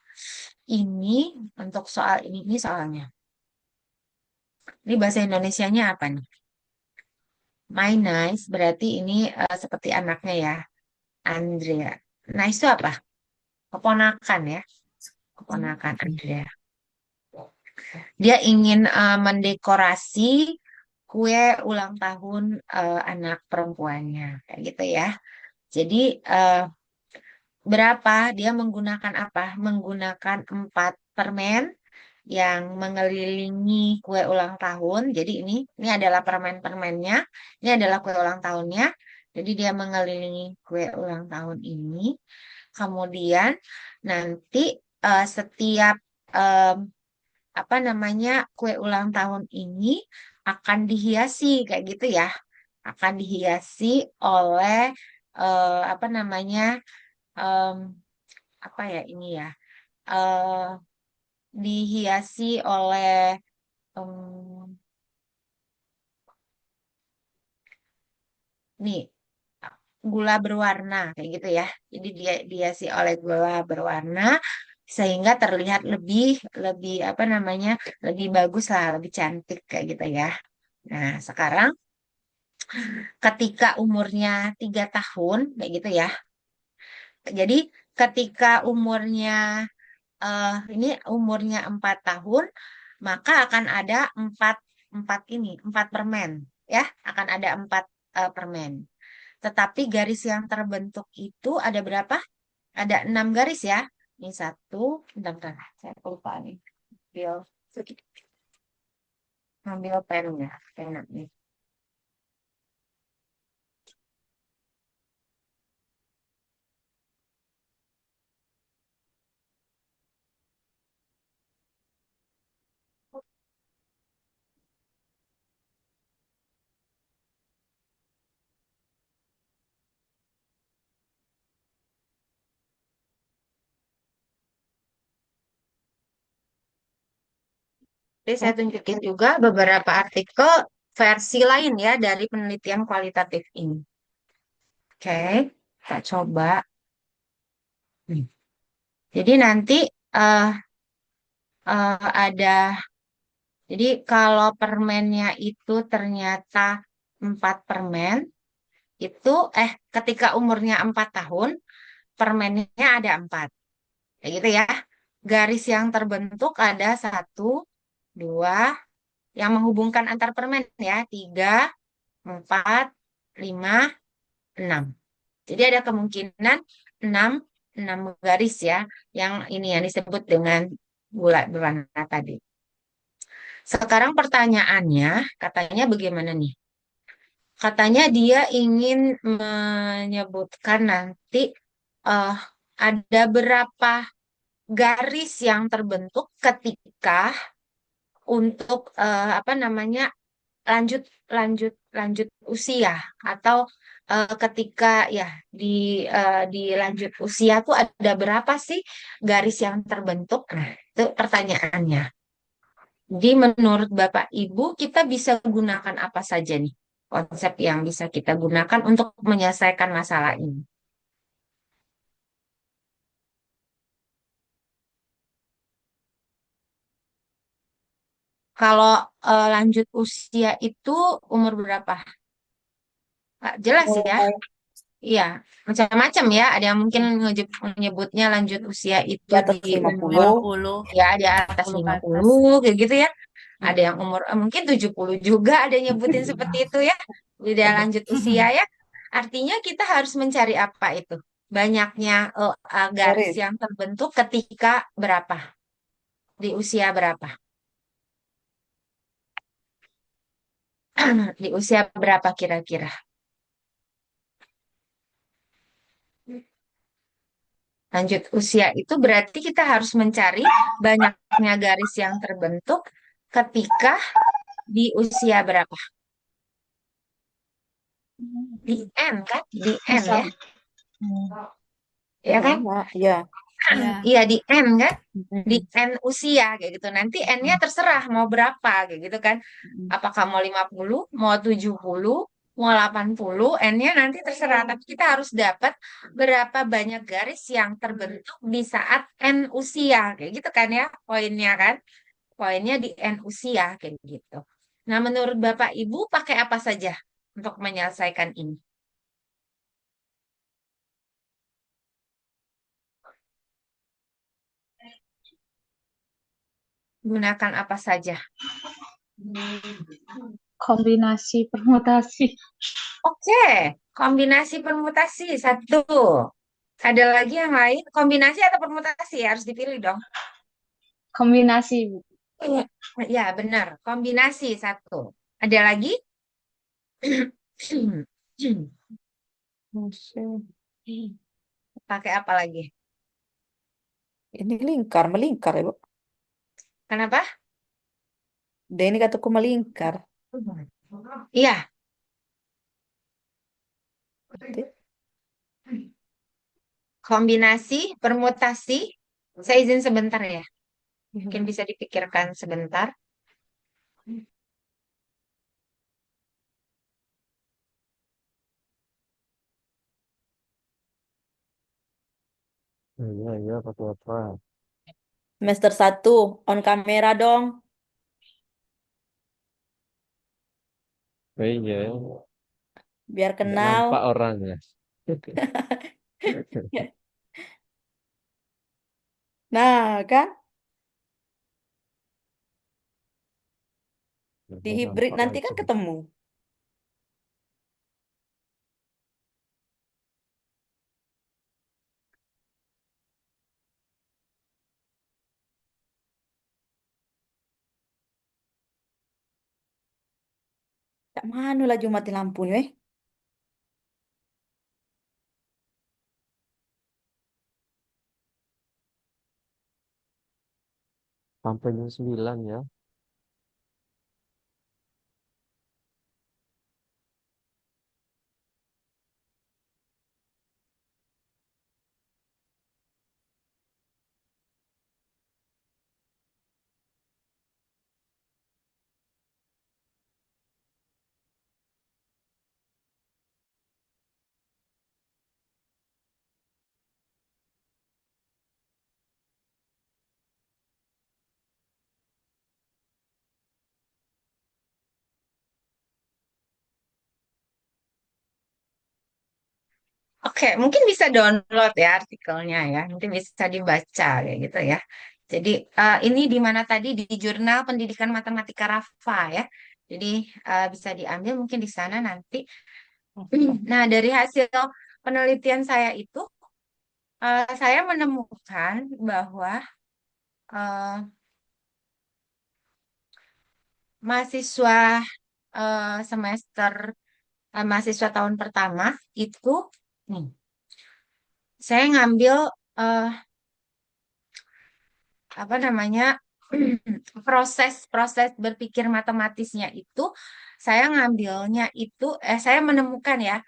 ini untuk soal ini soalnya. Ini bahasa Indonesianya apa nih? My nice berarti ini seperti anaknya ya, Andrea. Nice itu apa? Keponakan ya, keponakan Andrea. Dia ingin mendekorasi kue ulang tahun anak perempuannya, kayak gitu ya. Jadi berapa? Dia menggunakan apa? Menggunakan 4 permen yang mengelilingi kue ulang tahun. Jadi ini adalah permen-permennya, ini adalah kue ulang tahunnya. Jadi dia mengelilingi kue ulang tahun ini. Kemudian nanti setiap em, apa namanya kue ulang tahun ini akan dihiasi kayak gitu ya. Akan dihiasi oleh apa namanya em, apa ya ini ya. eh, Dihiasi oleh em, nih gula berwarna kayak gitu ya. Jadi dia dihiasi oleh gula berwarna sehingga terlihat lebih lebih apa namanya lebih bagus lah, lebih cantik kayak gitu ya. Nah, sekarang ketika umurnya 3 tahun kayak gitu ya. Jadi ketika umurnya ini umurnya 4 tahun, maka akan ada empat empat ini 4 permen ya, akan ada 4 permen. Tetapi garis yang terbentuk itu ada berapa? Ada 6 garis ya. Ini satu, bentar, saya lupa nih. Ambil, ambil pennya, pena nih. Jadi saya tunjukin juga beberapa artikel versi lain ya dari penelitian kualitatif ini. Oke, kita coba. Hmm. Jadi nanti eh ada, jadi kalau permennya itu ternyata 4 permen, itu ketika umurnya 4 tahun, permennya ada 4. Kayak gitu ya. Garis yang terbentuk ada 1, 2, yang menghubungkan antar permen ya, 3, 4, 5, 6. Jadi ada kemungkinan 6, 6 garis ya, yang ini yang disebut dengan bulat berwarna tadi. Sekarang pertanyaannya, katanya bagaimana nih? Katanya dia ingin menyebutkan nanti eh, ada berapa garis yang terbentuk ketika untuk apa namanya lanjut lanjut lanjut usia atau ketika ya di di lanjut usia tuh ada berapa sih garis yang terbentuk? Nah, itu pertanyaannya. Jadi menurut Bapak Ibu kita bisa gunakan apa saja nih konsep yang bisa kita gunakan untuk menyelesaikan masalah ini? Kalau lanjut usia itu umur berapa? Nggak jelas ya. Mulai Iya, macam-macam ya. Ada yang mungkin menyebutnya lanjut usia itu di atas di umur 50. 50, ya di atas 50 ke atas. 50 kayak gitu ya. Ada Hmm. yang umur mungkin 70 juga ada yang nyebutin seperti itu ya. Udah lanjut usia ya. Artinya kita harus mencari apa itu? Banyaknya garis Garis. yang terbentuk ketika berapa? Di usia berapa? Di usia berapa kira-kira? Lanjut usia itu berarti kita harus mencari banyaknya garis yang terbentuk ketika di usia berapa? Di N kan? Di N ya. Ya kan? Sama, ya. Ya. Iya di N kan? Di Mm-mm. N usia kayak gitu. Nanti N-nya terserah mau berapa kayak gitu kan. Mm-mm. Apakah mau 50, mau 70, mau 80, N-nya nanti terserah. Tapi kita harus dapat berapa banyak garis yang terbentuk di saat N usia kayak gitu kan ya poinnya kan. Poinnya di N usia kayak gitu. Nah, menurut Bapak Ibu pakai apa saja untuk menyelesaikan ini? Gunakan apa saja? Kombinasi permutasi. Oke, kombinasi permutasi satu. Ada lagi yang lain? Kombinasi atau permutasi? Harus dipilih dong. Kombinasi, Bu. Iya, ya benar. Kombinasi satu. Ada lagi? Pakai apa lagi? Ini lingkar, melingkar ya, Bu. Kenapa? Dan ini kataku melingkar. Iya, Berarti kombinasi, permutasi. Saya izin sebentar ya. Mungkin bisa dipikirkan sebentar. Iya, iya, apa-apa. semester 1 on kamera dong. Oh, iya, Biar nggak kenal. nampak orangnya. Nah, kan di Nggak hibrid nampak nanti kan lagi. ketemu. Tak mana laju mati lampu nih, weh. Sampai jam 9 ya. Oke, mungkin bisa download ya artikelnya ya. Nanti bisa dibaca kayak gitu ya. Jadi ini di mana tadi di Jurnal Pendidikan Matematika Rafa ya. Jadi bisa diambil mungkin di sana nanti. Nah, dari hasil penelitian saya itu, saya menemukan bahwa eh, mahasiswa semester mahasiswa tahun pertama itu, nih, saya ngambil eh, apa namanya proses-proses berpikir matematisnya itu, saya ngambilnya itu, saya menemukan ya,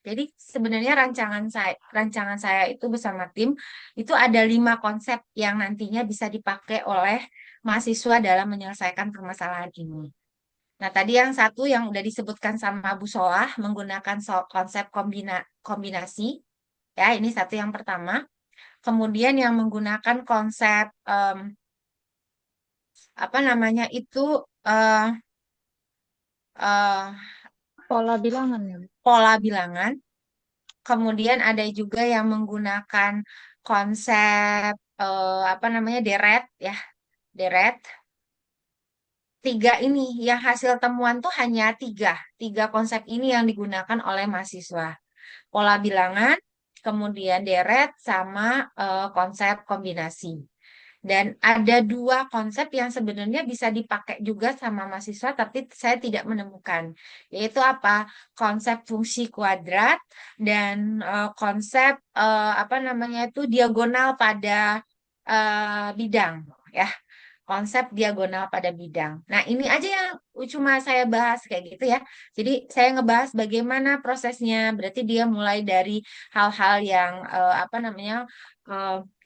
jadi sebenarnya rancangan saya itu bersama tim itu ada 5 konsep yang nantinya bisa dipakai oleh mahasiswa dalam menyelesaikan permasalahan ini. Nah, tadi yang satu yang udah disebutkan sama Bu Soah menggunakan konsep kombinasi, ya ini satu yang pertama. Kemudian yang menggunakan konsep apa namanya itu eh eh, Pola bilangan ya, Bu. pola bilangan. Kemudian ada juga yang menggunakan konsep apa namanya deret ya, deret. Tiga ini yang hasil temuan tuh hanya tiga konsep ini yang digunakan oleh mahasiswa. Pola bilangan, kemudian deret, sama konsep kombinasi. Dan ada 2 konsep yang sebenarnya bisa dipakai juga sama mahasiswa, tapi saya tidak menemukan. Yaitu apa? Konsep fungsi kuadrat dan konsep apa namanya itu diagonal pada bidang, ya. Konsep diagonal pada bidang. Nah, ini aja yang cuma saya bahas kayak gitu ya. Jadi saya ngebahas bagaimana prosesnya. Berarti dia mulai dari hal-hal yang apa namanya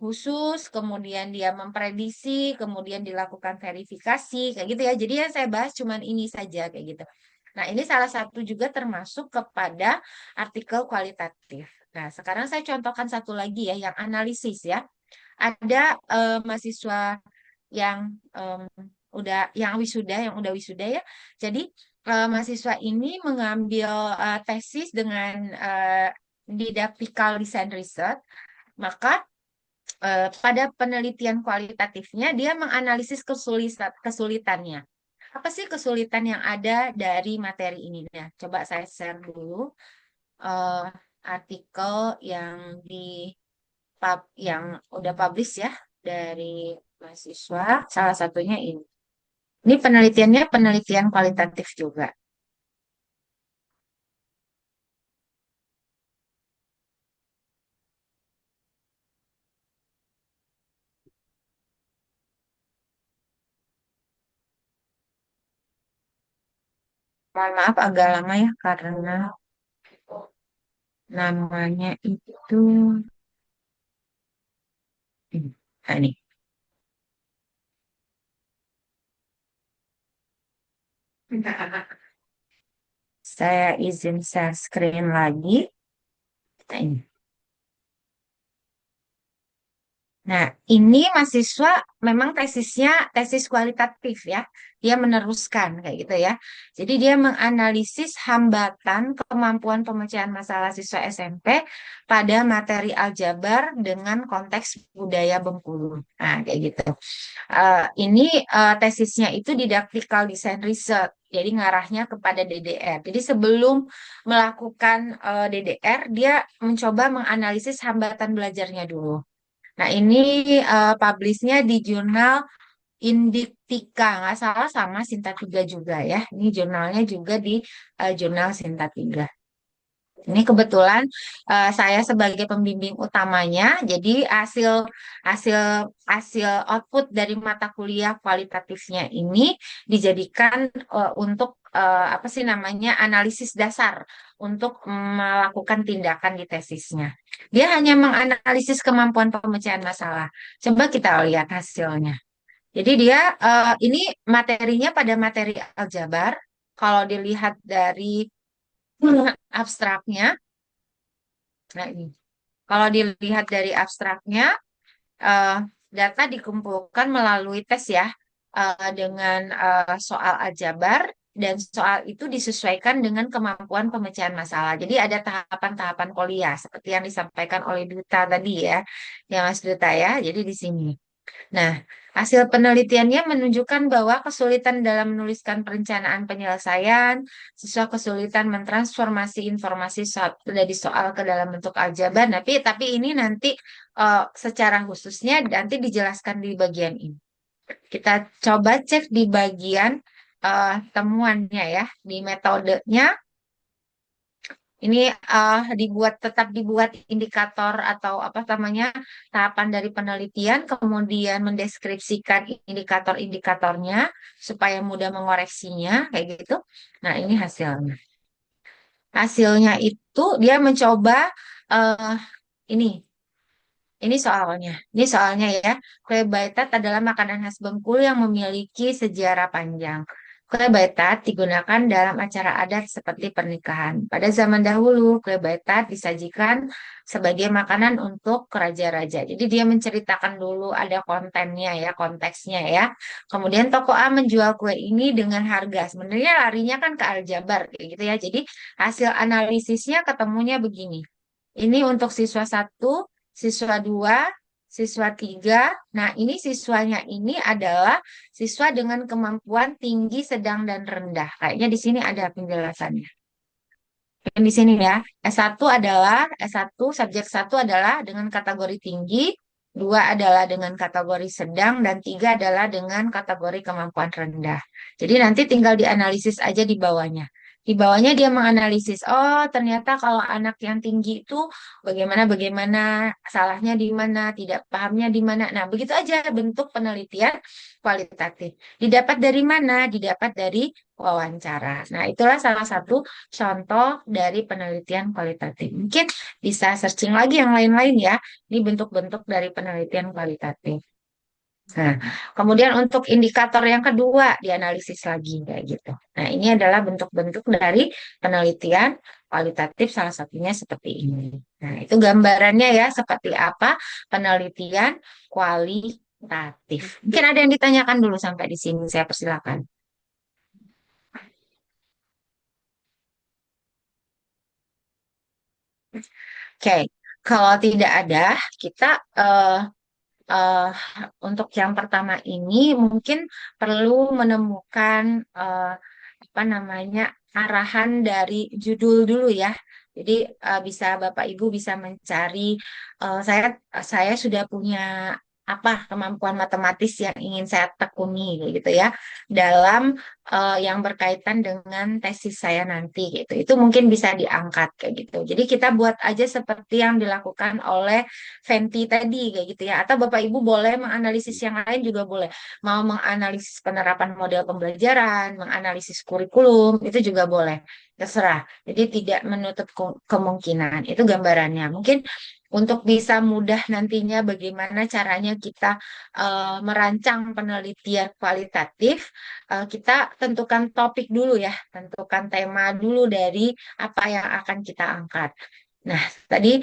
khusus, kemudian dia memprediksi, kemudian dilakukan verifikasi, kayak gitu ya. Jadi yang saya bahas cuman ini saja kayak gitu. Nah, ini salah satu juga termasuk kepada artikel kualitatif. Nah, sekarang saya contohkan satu lagi ya, yang analisis ya. Ada mahasiswa yang yang udah wisuda ya. Jadi mahasiswa ini mengambil tesis dengan didactical design research, maka pada penelitian kualitatifnya dia menganalisis kesulitannya. Apa sih kesulitan yang ada dari materi ini? Nah, coba saya share dulu eh, artikel yang udah publish ya dari mahasiswa. Salah satunya ini. Ini penelitiannya penelitian kualitatif juga. Mohon maaf agak lama ya karena namanya itu ini. Nah, ini. Saya izin share screen lagi. Nah, ini. Nah, ini mahasiswa memang tesisnya tesis kualitatif ya. Dia meneruskan kayak gitu ya. Jadi dia menganalisis hambatan kemampuan pemecahan masalah siswa SMP pada materi aljabar dengan konteks budaya Bengkulu. Nah, kayak gitu. Ini tesisnya itu didactical design research. Jadi ngarahnya kepada DDR. Jadi sebelum melakukan DDR, dia mencoba menganalisis hambatan belajarnya dulu. Nah, ini publishnya di jurnal Indiktika, nggak salah sama Sinta 3 juga ya. Ini jurnalnya juga di jurnal Sinta 3. Ini kebetulan saya sebagai pembimbing utamanya, jadi hasil hasil hasil output dari mata kuliah kualitatifnya ini dijadikan untuk apa sih namanya analisis dasar untuk melakukan tindakan di tesisnya. Dia hanya menganalisis kemampuan pemecahan masalah. Coba kita lihat hasilnya. Jadi dia ini materinya pada materi aljabar. Kalau dilihat dari abstraknya, nah ini. Kalau dilihat dari abstraknya, eh, data dikumpulkan melalui tes ya, dengan soal aljabar dan soal itu disesuaikan dengan kemampuan pemecahan masalah. Jadi ada tahapan-tahapan kuliah seperti yang disampaikan oleh Duta tadi ya, ya Mas Duta ya. Jadi di sini. Nah, hasil penelitiannya menunjukkan bahwa kesulitan dalam menuliskan perencanaan penyelesaian, siswa kesulitan mentransformasi informasi dari soal ke dalam bentuk aljabar. Tapi ini nanti secara khususnya nanti dijelaskan di bagian ini. Kita coba cek di bagian temuannya ya, di metodenya. Ini tetap dibuat indikator atau apa namanya tahapan dari penelitian, kemudian mendeskripsikan indikator-indikatornya supaya mudah mengoreksinya kayak gitu. Nah, ini hasilnya. Hasilnya itu dia mencoba eh ini ini soalnya. Ini soalnya ya. Kue baitat adalah makanan khas Bengkulu yang memiliki sejarah panjang. Kue baitat digunakan dalam acara adat seperti pernikahan. Pada zaman dahulu, kue baitat disajikan sebagai makanan untuk raja-raja. Jadi dia menceritakan dulu ada kontennya ya, konteksnya ya. Kemudian toko A menjual kue ini dengan harga. Sebenarnya larinya kan ke aljabar kayak gitu ya. Jadi hasil analisisnya ketemunya begini. Ini untuk siswa 1, siswa 2, siswa 3. Nah, ini siswanya ini adalah siswa dengan kemampuan tinggi, sedang, dan rendah. Kayaknya di sini ada penjelasannya. Yang di sini ya, S1 subjek 1 adalah dengan kategori tinggi, 2 adalah dengan kategori sedang, dan 3 adalah dengan kategori kemampuan rendah. Jadi nanti tinggal dianalisis aja di bawahnya. Di bawahnya dia menganalisis, oh ternyata kalau anak yang tinggi itu bagaimana, salahnya di mana, tidak pahamnya di mana. Nah, begitu aja bentuk penelitian kualitatif. Didapat dari mana? Didapat dari wawancara. Nah, itulah salah satu contoh dari penelitian kualitatif. Mungkin bisa searching lagi yang lain-lain ya. Ini bentuk-bentuk dari penelitian kualitatif. Nah, kemudian untuk indikator yang kedua dianalisis lagi kayak gitu. Nah, ini adalah bentuk-bentuk dari penelitian kualitatif salah satunya seperti ini. Nah, itu gambarannya ya seperti apa penelitian kualitatif. Mungkin ada yang ditanyakan dulu sampai di sini, saya persilakan. Oke, kalau tidak ada, kita eh, untuk yang pertama ini mungkin perlu menemukan apa namanya arahan dari judul dulu ya. Jadi bisa Bapak Ibu bisa mencari saya sudah punya apa kemampuan matematis yang ingin saya tekuni gitu ya dalam yang berkaitan dengan tesis saya nanti gitu. Itu mungkin bisa diangkat kayak gitu. Jadi kita buat aja seperti yang dilakukan oleh Fenty tadi kayak gitu ya. Atau Bapak Ibu boleh menganalisis yang lain juga boleh. Mau menganalisis penerapan model pembelajaran, menganalisis kurikulum, itu juga boleh. Terserah. Jadi tidak menutup kemungkinan. Itu gambarannya. Mungkin untuk bisa mudah nantinya bagaimana caranya kita merancang penelitian kualitatif, kita tentukan topik dulu ya, tentukan tema dulu dari apa yang akan kita angkat. Nah, tadi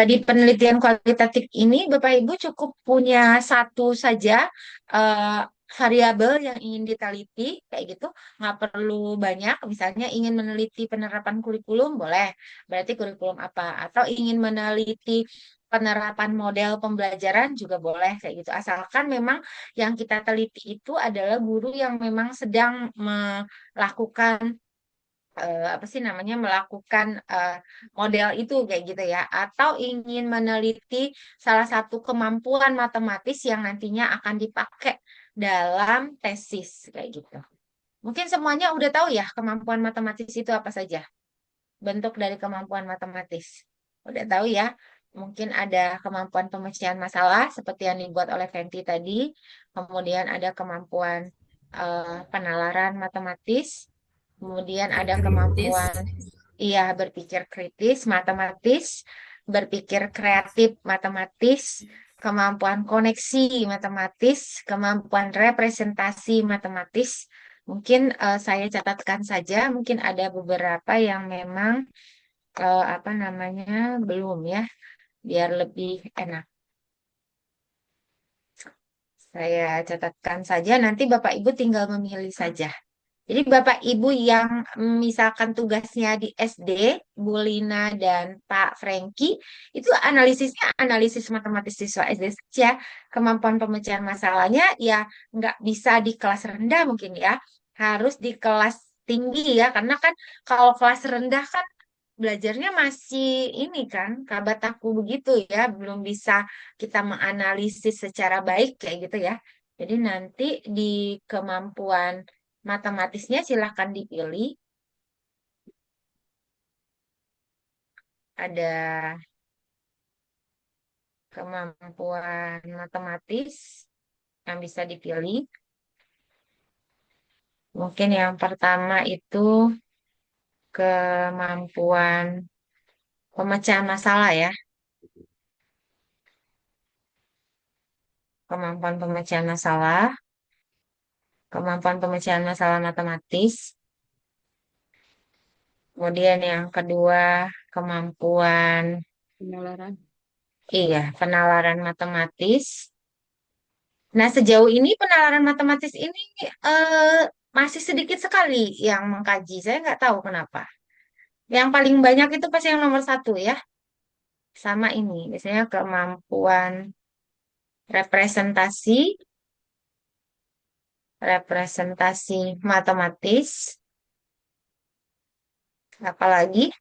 di penelitian kualitatif ini Bapak Ibu cukup punya satu saja eh, variabel yang ingin diteliti, kayak gitu, nggak perlu banyak. Misalnya ingin meneliti penerapan kurikulum, boleh. Berarti kurikulum apa? Atau ingin meneliti penerapan model pembelajaran juga boleh, kayak gitu. Asalkan memang yang kita teliti itu adalah guru yang memang sedang melakukan apa sih namanya melakukan model itu kayak gitu ya atau ingin meneliti salah satu kemampuan matematis yang nantinya akan dipakai dalam tesis kayak gitu. Mungkin semuanya udah tahu ya kemampuan matematis itu apa saja. Bentuk dari kemampuan matematis. Udah tahu ya. Mungkin ada kemampuan pemecahan masalah seperti yang dibuat oleh Fenty tadi. Kemudian ada kemampuan penalaran matematis. Kemudian ada Kritis. kemampuan iya berpikir kritis matematis, berpikir kreatif matematis, kemampuan koneksi matematis, kemampuan representasi matematis. Mungkin saya catatkan saja, mungkin ada beberapa yang memang apa namanya belum ya, biar lebih enak. Saya catatkan saja, nanti Bapak Ibu tinggal memilih saja. Jadi Bapak Ibu yang misalkan tugasnya di SD, Bu Lina dan Pak Franky, itu analisisnya analisis matematis siswa SD saja. Kemampuan pemecahan masalahnya ya nggak bisa di kelas rendah mungkin ya, harus di kelas tinggi ya, karena kan kalau kelas rendah kan belajarnya masih ini kan, kabataku begitu ya, belum bisa kita menganalisis secara baik kayak gitu ya. Jadi nanti di kemampuan matematisnya silahkan dipilih. Ada kemampuan matematis yang bisa dipilih. Mungkin yang pertama itu kemampuan pemecahan masalah ya. Kemampuan pemecahan masalah, kemampuan pemecahan masalah matematis. Kemudian yang kedua kemampuan Penalaran. penalaran matematis. Nah, sejauh ini penalaran matematis ini masih sedikit sekali yang mengkaji. Saya nggak tahu kenapa. Yang paling banyak itu pasti yang nomor satu ya. Sama ini, biasanya kemampuan representasi, representasi matematis. Apalagi,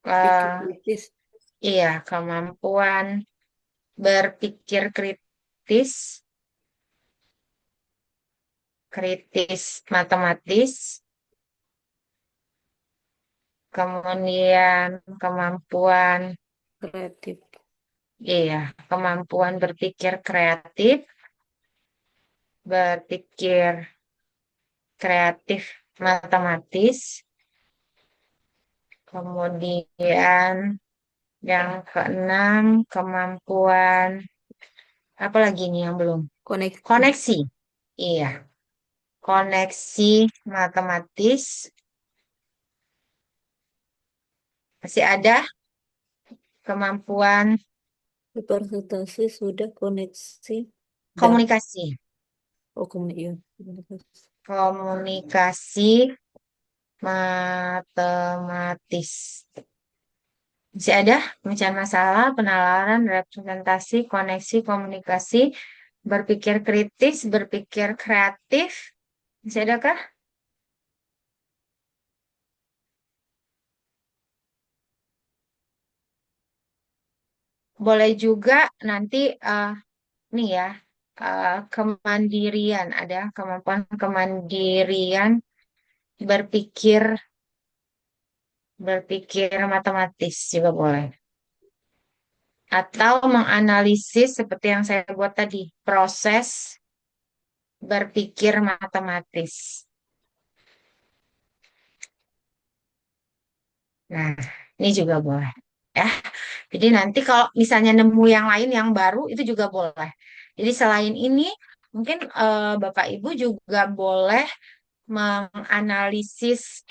Pikir eh, kritis. iya, kemampuan berpikir kritis, kritis matematis. Kemudian kemampuan Kreatif. Iya, kemampuan berpikir kreatif, berpikir kreatif matematis. Kemudian yang keenam, kemampuan apa lagi nih yang belum? Koneksi. Koneksi. Iya, koneksi matematis. Masih ada kemampuan Representasi sudah koneksi. komunikasi. Oh, komunikasi. Komunikasi matematis. Masih ada pemecahan masalah, penalaran, representasi, koneksi, komunikasi, berpikir kritis, berpikir kreatif. Masih ada kah? Boleh juga nanti nih ya, kemandirian. Ada kemampuan kemandirian berpikir berpikir matematis juga boleh. Atau menganalisis seperti yang saya buat tadi, proses berpikir matematis. Nah, ini juga boleh. Ya, jadi nanti kalau misalnya nemu yang lain yang baru itu juga boleh. Jadi selain ini, mungkin Bapak Ibu juga boleh menganalisis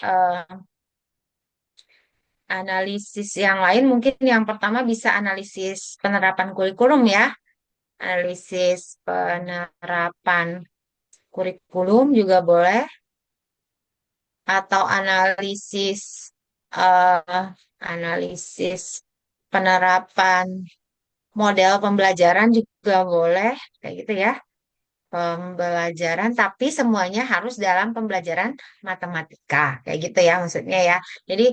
analisis yang lain. Mungkin yang pertama bisa analisis penerapan kurikulum ya. Analisis penerapan kurikulum juga boleh. Atau eh, analisis penerapan model pembelajaran juga boleh, kayak gitu ya. pembelajaran, tapi semuanya harus dalam pembelajaran matematika, kayak gitu ya maksudnya ya. Jadi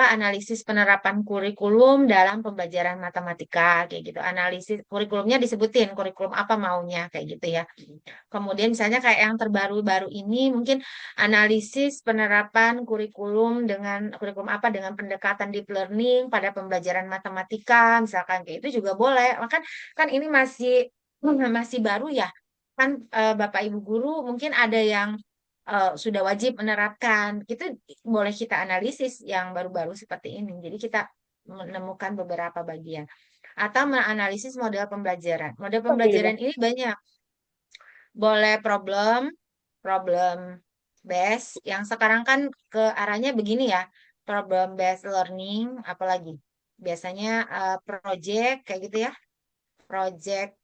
analisis penerapan kurikulum dalam pembelajaran matematika, kayak gitu. Analisis kurikulumnya disebutin, kurikulum apa maunya, kayak gitu ya. Kemudian misalnya kayak yang terbaru-baru ini mungkin analisis penerapan kurikulum apa dengan pendekatan deep learning pada pembelajaran matematika, misalkan kayak itu juga boleh. Maka kan ini masih baru ya. Kan Bapak Ibu guru mungkin ada yang sudah wajib menerapkan. Itu boleh kita analisis yang baru-baru seperti ini. Jadi kita menemukan beberapa bagian atau menganalisis model pembelajaran. Model pembelajaran ini banyak. Boleh problem based. Yang sekarang kan ke arahnya begini ya, problem based learning, apalagi biasanya project kayak gitu ya, project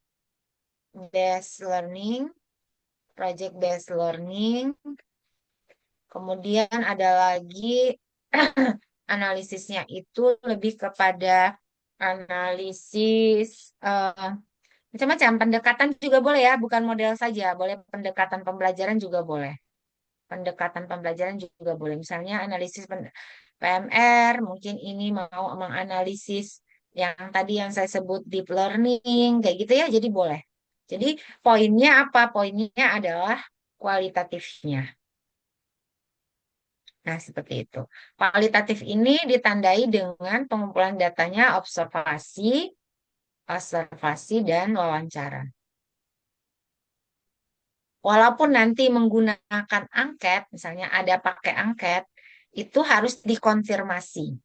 based learning, project based learning. Kemudian ada lagi analisisnya itu lebih kepada analisis macam-macam. Pendekatan juga boleh ya, bukan model saja, boleh pendekatan pembelajaran juga boleh. Pendekatan pembelajaran juga boleh. Misalnya analisis PMR, mungkin ini mau menganalisis yang tadi yang saya sebut deep learning, kayak gitu ya, jadi boleh. Jadi poinnya apa? Poinnya adalah kualitatifnya. Nah, seperti itu. Kualitatif ini ditandai dengan pengumpulan datanya observasi dan wawancara. Walaupun nanti menggunakan angket, misalnya ada pakai angket, itu harus dikonfirmasi.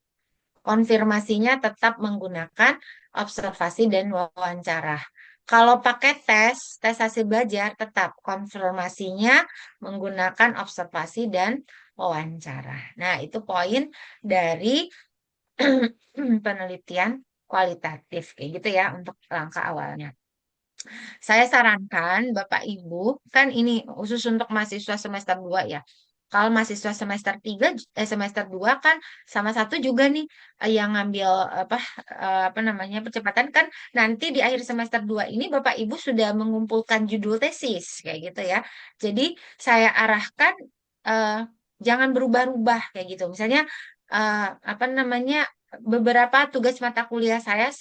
Konfirmasinya tetap menggunakan observasi dan wawancara. Kalau pakai tes hasil belajar, tetap konfirmasinya menggunakan observasi dan wawancara. Nah, itu poin dari penelitian kualitatif, kayak gitu ya untuk langkah awalnya. Saya sarankan Bapak Ibu, kan ini khusus untuk mahasiswa semester 2 ya. Kalau mahasiswa semester 3, semester 2 kan sama satu juga nih yang ngambil apa namanya percepatan kan nanti di akhir semester 2 ini Bapak Ibu sudah mengumpulkan judul tesis kayak gitu ya. Jadi saya arahkan eh, jangan berubah-ubah kayak gitu. Misalnya apa namanya beberapa tugas mata kuliah saya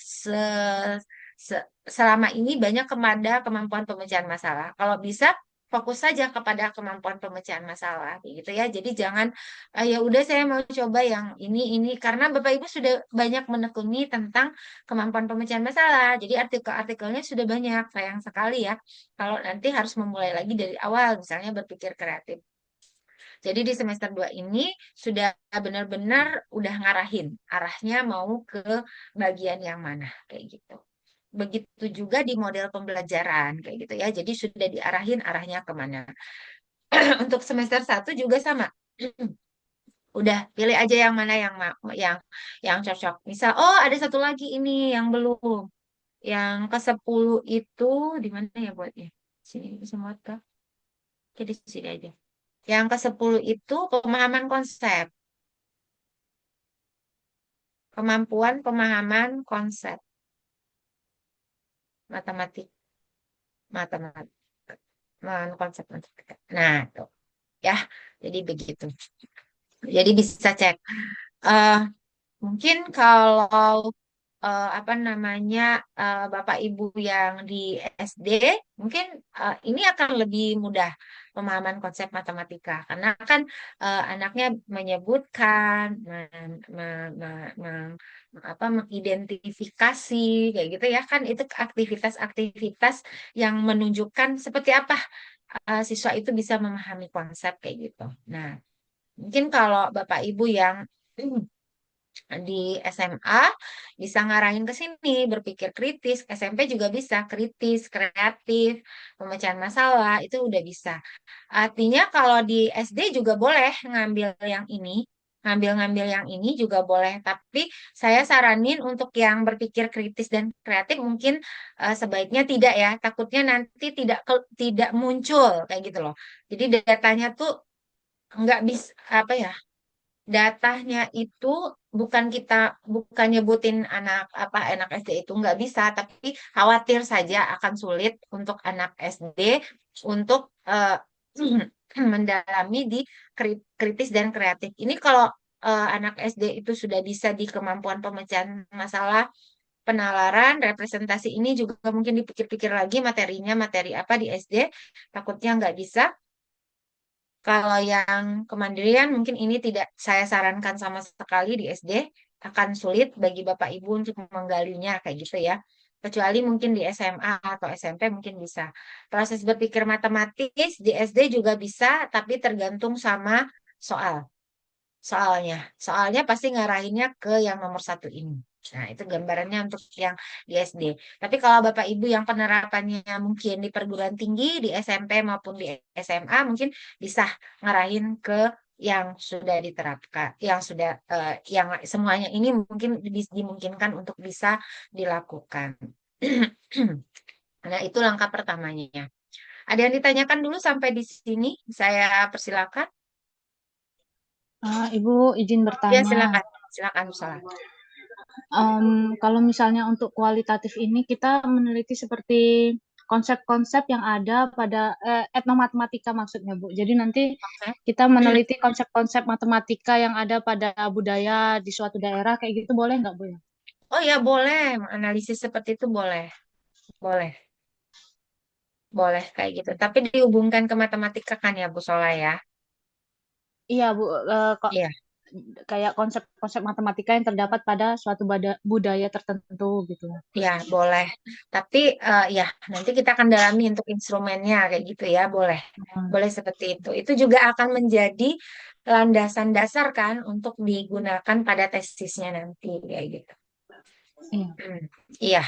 selama ini banyak kepada kemampuan pemecahan masalah. Kalau bisa fokus saja kepada kemampuan pemecahan masalah gitu ya. Jadi jangan ya udah saya mau coba yang ini karena Bapak Ibu sudah banyak menekuni tentang kemampuan pemecahan masalah. Jadi artikel-artikelnya sudah banyak. Sayang sekali ya kalau nanti harus memulai lagi dari awal misalnya berpikir kreatif. Jadi di semester 2 ini sudah benar-benar udah ngarahin arahnya mau ke bagian yang mana kayak gitu. Begitu juga di model pembelajaran kayak gitu ya. Jadi sudah diarahin arahnya kemana. Untuk semester 1 juga sama. Udah pilih aja yang mana yang cocok. Misal, oh ada satu lagi ini yang belum. Yang ke-10 itu di mana ya buatnya? Sini bisa muat kah? Oke, di sini aja. Yang ke-10 itu pemahaman konsep. Kemampuan pemahaman konsep. Matematik. Konsep matematika. Nah, tuh. Ya, jadi begitu. Jadi bisa cek. Eh mungkin kalau apa namanya Bapak Ibu yang di SD, mungkin ini akan lebih mudah pemahaman konsep matematika karena kan anaknya menyebutkan, mengidentifikasi kayak gitu ya kan itu aktivitas-aktivitas yang menunjukkan seperti apa siswa itu bisa memahami konsep kayak gitu. Nah, mungkin kalau Bapak Ibu yang di SMA bisa ngarahin ke sini, berpikir kritis, SMP juga bisa kritis, kreatif, pemecahan masalah, itu udah bisa. Artinya kalau di SD juga boleh ngambil-ngambil yang ini juga boleh, tapi saya saranin untuk yang berpikir kritis dan kreatif mungkin sebaiknya tidak ya, takutnya nanti tidak muncul kayak gitu loh. Jadi datanya tuh nggak bisa apa ya datanya itu bukan nyebutin anak SD itu nggak bisa, tapi khawatir saja akan sulit untuk anak SD untuk mendalami di kritis dan kreatif. Ini kalau anak SD itu sudah bisa di kemampuan pemecahan masalah, penalaran, representasi, ini juga mungkin dipikir-pikir lagi materinya, materi apa di SD, takutnya nggak bisa. Kalau yang kemandirian mungkin ini tidak saya sarankan sama sekali di SD, akan sulit bagi Bapak Ibu untuk menggalinya kayak gitu ya. Kecuali mungkin di SMA atau SMP mungkin bisa. Proses berpikir matematis di SD juga bisa, tapi tergantung sama soal. Soalnya pasti ngarahinnya ke yang nomor satu ini. Nah, itu gambarannya untuk yang di SD. Tapi kalau Bapak Ibu yang penerapannya mungkin di perguruan tinggi, di SMP maupun di SMA, mungkin bisa ngarahin ke yang sudah diterapkan, yang semuanya ini mungkin dimungkinkan untuk bisa dilakukan. Nah, itu langkah pertamanya. Ada yang ditanyakan dulu sampai di sini? Saya persilakan. Ibu izin Ya, bertanya, silakan. Silakan, salah. Kalau misalnya untuk kualitatif ini kita meneliti seperti konsep-konsep yang ada pada etnomatematika maksudnya Bu. Jadi nanti Oke. kita meneliti konsep-konsep matematika yang ada pada budaya di suatu daerah kayak gitu boleh nggak Bu ya? Oh ya, boleh. Analisis seperti itu boleh. Boleh. Boleh kayak gitu. Tapi dihubungkan ke matematika kan ya, Bu Sola ya? Iya Bu, kok Iya. kayak konsep-konsep matematika yang terdapat pada suatu budaya tertentu gitu. Ya, boleh. Tapi ya, nanti kita akan dalami untuk instrumennya kayak gitu ya, boleh. Boleh seperti itu. Itu juga akan menjadi landasan dasar kan untuk digunakan pada tesisnya nanti kayak gitu. Iya. Iya.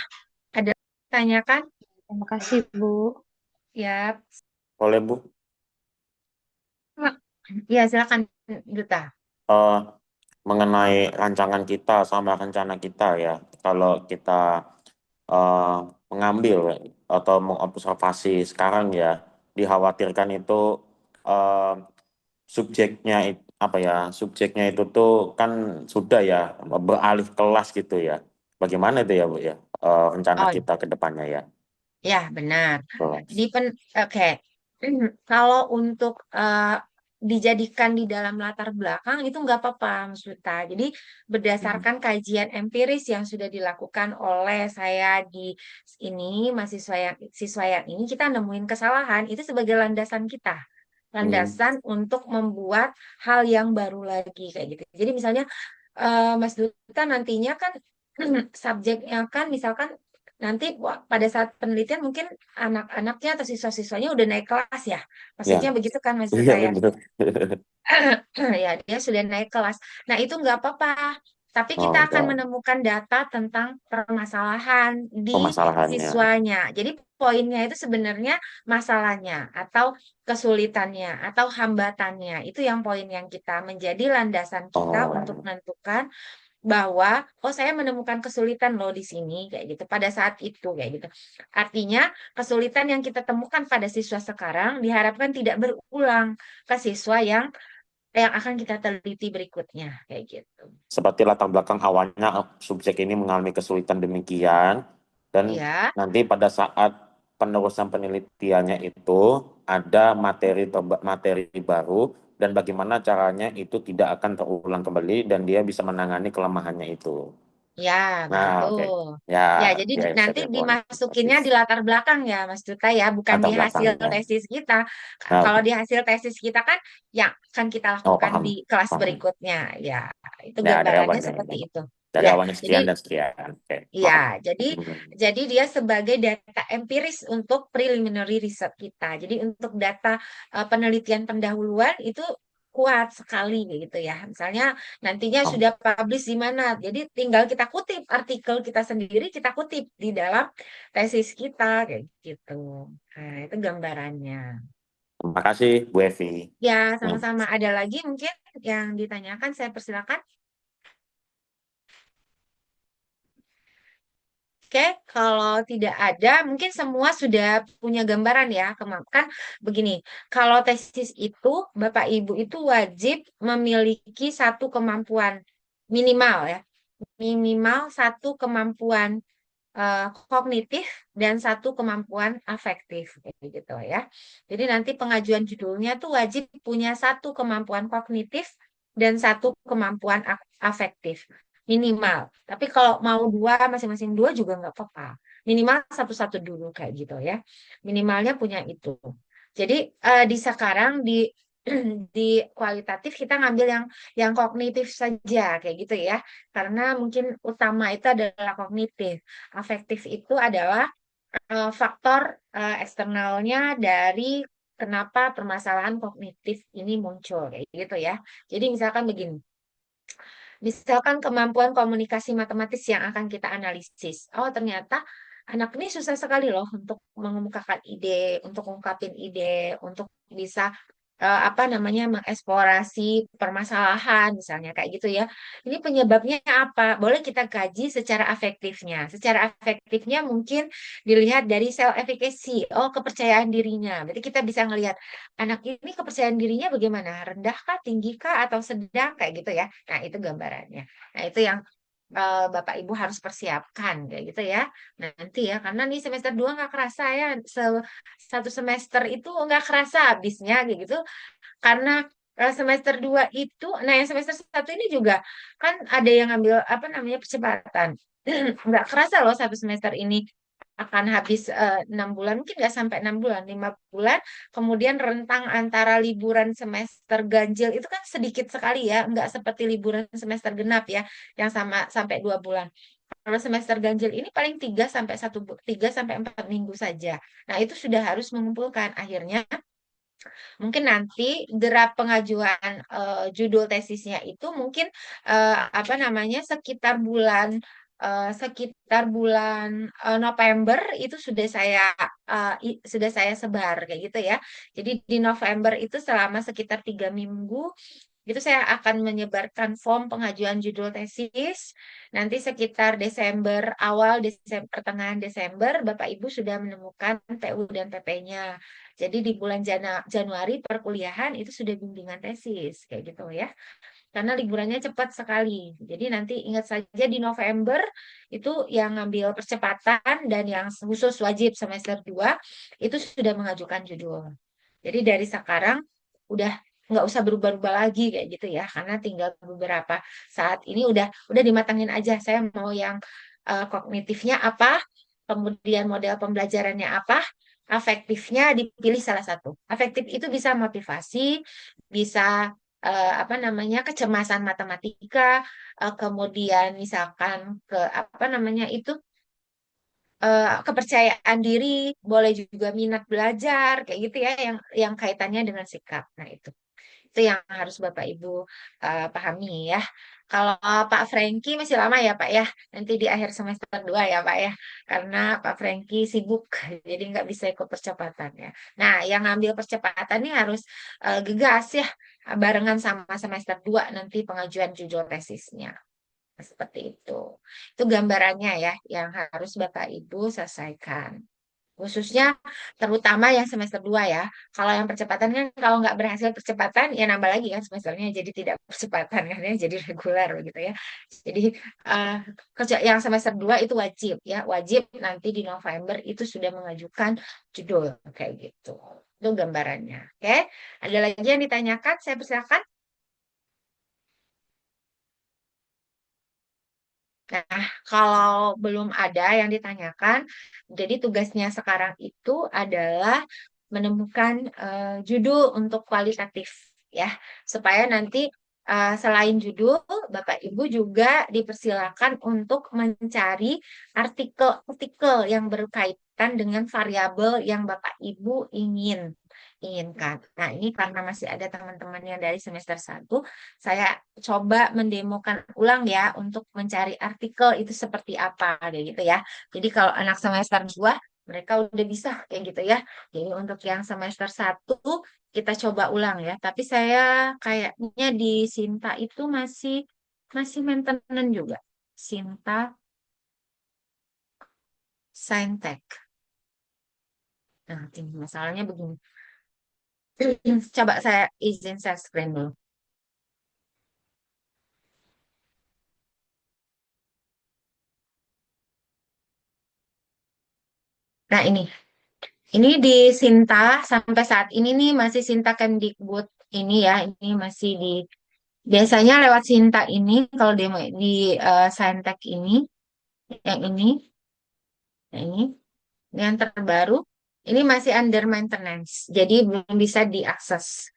Ada yang tanyakan? Terima kasih Bu. Ya. Boleh, Bu. Ya, silakan Duta. Eh, Mengenai rancangan kita sama rencana kita ya, kalau kita eh, mengambil atau mengobservasi sekarang ya, dikhawatirkan itu eh, subjeknya itu tuh kan sudah ya beralih kelas gitu ya. Bagaimana itu ya, Bu ya? Rencana Oh, kita ke depannya ya. ya, benar. Betul. Oke. Kalau untuk dijadikan di dalam latar belakang itu nggak apa-apa, Mas Duta. Jadi berdasarkan kajian empiris yang sudah dilakukan oleh saya di ini, siswa yang ini, kita nemuin kesalahan itu sebagai landasan kita. Landasan untuk membuat hal yang baru lagi kayak gitu. Jadi misalnya Mas Duta nantinya kan subjeknya kan misalkan nanti pada saat penelitian mungkin anak-anaknya atau siswa-siswanya udah naik kelas ya. Maksudnya Ya, begitu kan Mas iya Duta ya. betul. Ya, dia sudah naik kelas. Nah, itu nggak apa-apa. Tapi Oh, kita akan enggak. menemukan data tentang permasalahan di Permasalahannya. siswanya. Jadi poinnya itu sebenarnya masalahnya atau kesulitannya atau hambatannya. Itu yang poin yang kita menjadi landasan kita untuk Oh, menentukan bahwa oh saya menemukan kesulitan loh di sini kayak gitu pada saat itu kayak gitu. Artinya kesulitan yang kita temukan pada siswa sekarang diharapkan tidak berulang ke siswa yang akan kita teliti berikutnya kayak gitu. seperti latar belakang awalnya subjek ini mengalami kesulitan demikian dan Ya, nanti pada saat penerusan penelitiannya itu ada materi baru dan bagaimana caranya itu tidak akan terulang kembali dan dia bisa menangani kelemahannya itu. ya Nah, begitu. oke. Ya, Ya, jadi ya bisa nanti dilakukan. dimasukinnya di latar belakang ya, Mas Duta ya, bukan Latar di hasil belakangnya. tesis kita. Nah, Kalau oke. di hasil tesis kita kan yang akan kita Oh, lakukan paham. di kelas Paham. berikutnya. Ya, itu Ya, dari gambarannya awalnya. seperti itu. Dari Ya, awalnya jadi sekian dan sekian. Oke, ya, paham. jadi Hmm. jadi dia sebagai data empiris untuk preliminary research kita. Jadi untuk data penelitian pendahuluan itu kuat sekali gitu ya. Misalnya nantinya Paham. sudah publish di mana. Jadi tinggal kita kutip artikel kita sendiri, kita kutip di dalam tesis kita kayak gitu. Nah, itu gambarannya. Terima kasih, Bu Evi. Ya, Hmm. sama-sama. Ada lagi mungkin yang ditanyakan, saya persilakan. Oke, kalau tidak ada, mungkin semua sudah punya gambaran ya. Kan begini, kalau tesis itu Bapak Ibu itu wajib memiliki satu kemampuan minimal ya, minimal satu kemampuan kognitif dan satu kemampuan afektif kayak gitu ya. Jadi nanti pengajuan judulnya tuh wajib punya satu kemampuan kognitif dan satu kemampuan afektif minimal. Tapi kalau mau dua masing-masing dua juga nggak apa-apa. Minimal satu-satu dulu kayak gitu ya. Minimalnya punya itu. Jadi di sekarang di kualitatif kita ngambil yang kognitif saja kayak gitu ya. Karena mungkin utama itu adalah kognitif. Afektif itu adalah faktor eksternalnya dari kenapa permasalahan kognitif ini muncul kayak gitu ya. Jadi misalkan begini, misalkan kemampuan komunikasi matematis yang akan kita analisis. Oh, ternyata anak ini susah sekali loh untuk mengemukakan ide, untuk mengungkapin ide, untuk bisa apa namanya mengeksplorasi permasalahan misalnya kayak gitu ya. Ini penyebabnya apa? Boleh kita kaji secara afektifnya. Secara afektifnya mungkin dilihat dari self efficacy, oh kepercayaan dirinya. Berarti kita bisa ngelihat anak ini kepercayaan dirinya bagaimana? Rendah kah, tinggi kah, atau sedang kayak gitu ya. Nah, itu gambarannya. Nah, itu yang Bapak Ibu harus persiapkan kayak gitu ya. Nanti ya, karena nih semester 2 nggak kerasa ya. Satu semester itu nggak kerasa habisnya kayak gitu. Karena semester 2 itu, nah yang semester 1 ini juga kan ada yang ngambil apa namanya percepatan. Nggak kerasa loh satu semester ini akan habis 6 bulan, mungkin nggak sampai 6 bulan, 5 bulan. Kemudian rentang antara liburan semester ganjil itu kan sedikit sekali ya, nggak seperti liburan semester genap ya, yang sama sampai 2 bulan. Kalau semester ganjil ini paling 3 sampai 4 minggu saja. Nah, itu sudah harus mengumpulkan. Akhirnya mungkin nanti draft pengajuan judul tesisnya itu mungkin apa namanya sekitar bulan November itu sudah saya sebar kayak gitu ya. Jadi di November itu selama sekitar 3 minggu itu saya akan menyebarkan form pengajuan judul tesis. Nanti sekitar Desember, awal Desember, pertengahan Desember, Bapak Ibu sudah menemukan PU dan PP-nya. Jadi di bulan Januari perkuliahan itu sudah bimbingan tesis, kayak gitu ya. Karena liburannya cepat sekali. Jadi nanti ingat saja di November itu yang ngambil percepatan dan yang khusus wajib semester 2 itu sudah mengajukan judul. Jadi dari sekarang udah nggak usah berubah-ubah lagi kayak gitu ya, karena tinggal beberapa saat ini udah dimatangin aja. Saya mau yang kognitifnya apa, kemudian model pembelajarannya apa, afektifnya dipilih salah satu. Afektif itu bisa motivasi, bisa apa namanya kecemasan matematika, kemudian misalkan ke apa namanya itu kepercayaan diri, boleh juga minat belajar, kayak gitu ya, yang kaitannya dengan sikap. Nah, itu yang harus Bapak Ibu pahami ya. Kalau Pak Franky masih lama ya Pak ya, nanti di akhir semester 2 ya Pak ya, karena Pak Franky sibuk, jadi nggak bisa ikut percepatan ya. Nah, yang ngambil percepatan ini harus gegas ya, barengan sama semester 2 nanti pengajuan judul tesisnya. Seperti itu. Itu gambarannya ya yang harus Bapak Ibu selesaikan. Khususnya terutama yang semester 2 ya. Kalau yang percepatan kan kalau nggak berhasil percepatan ya nambah lagi kan semesternya jadi tidak percepatan kan ya jadi reguler gitu ya. Jadi eh, kerja yang semester 2 itu wajib ya. Wajib nanti di November itu sudah mengajukan judul kayak gitu. Itu gambarannya. Oke. Ada lagi yang ditanyakan? Saya persilakan. Nah, kalau belum ada yang ditanyakan, jadi tugasnya sekarang itu adalah menemukan judul untuk kualitatif ya, supaya nanti selain judul, Bapak Ibu juga dipersilakan untuk mencari artikel-artikel yang berkaitan dengan variabel yang Bapak Ibu inginkan. Nah, ini karena masih ada teman-teman yang dari semester 1, saya coba mendemokan ulang ya untuk mencari artikel itu seperti apa kayak gitu ya. Jadi kalau anak semester 2 mereka udah bisa kayak gitu ya. Jadi untuk yang semester 1 kita coba ulang ya. Tapi saya kayaknya di Sinta itu masih masih maintenance juga. Sinta Saintek. Nah, ini masalahnya begini. Coba saya izin share screen dulu. Nah, ini di Sinta sampai saat ini nih masih Sinta Kemdikbud ini ya, ini masih di biasanya lewat Sinta ini kalau di Saintek ini, yang ini yang terbaru, ini masih under maintenance, jadi belum bisa diakses.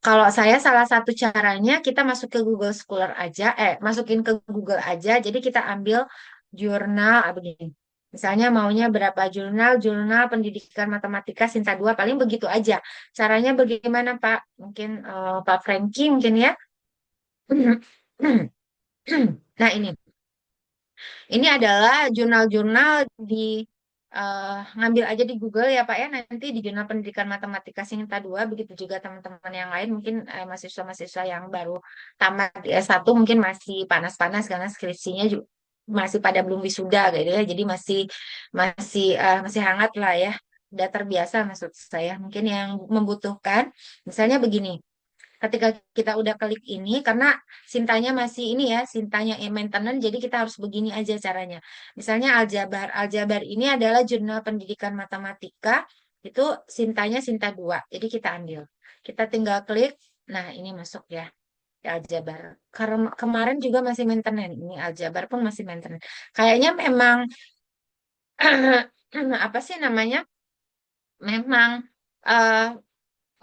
Kalau saya salah satu caranya kita masuk ke Google Scholar aja, masukin ke Google aja, jadi kita ambil jurnal begini. Misalnya maunya berapa jurnal pendidikan matematika Sinta 2 paling begitu aja. Caranya bagaimana Pak? Mungkin Pak Franky mungkin ya. Nah, ini adalah jurnal-jurnal ngambil aja di Google ya Pak ya, nanti di jurnal pendidikan matematika Sinta 2, begitu juga teman-teman yang lain mungkin mahasiswa-mahasiswa yang baru tamat di S1 mungkin masih panas-panas karena skripsinya juga masih pada belum wisuda gitu ya. Jadi masih masih masih hangat lah ya. Udah terbiasa maksud saya. Mungkin yang membutuhkan misalnya begini. Ketika kita udah klik ini, karena Sintanya masih ini ya, Sintanya maintenance, jadi kita harus begini aja caranya. Misalnya Aljabar. Aljabar ini adalah jurnal pendidikan matematika, itu Sintanya Sinta 2. Jadi kita ambil. Kita tinggal klik, nah ini masuk ya, di Aljabar. Karena kemarin juga masih maintenance, ini Aljabar pun masih maintenance. Kayaknya memang, apa sih namanya, memang eh,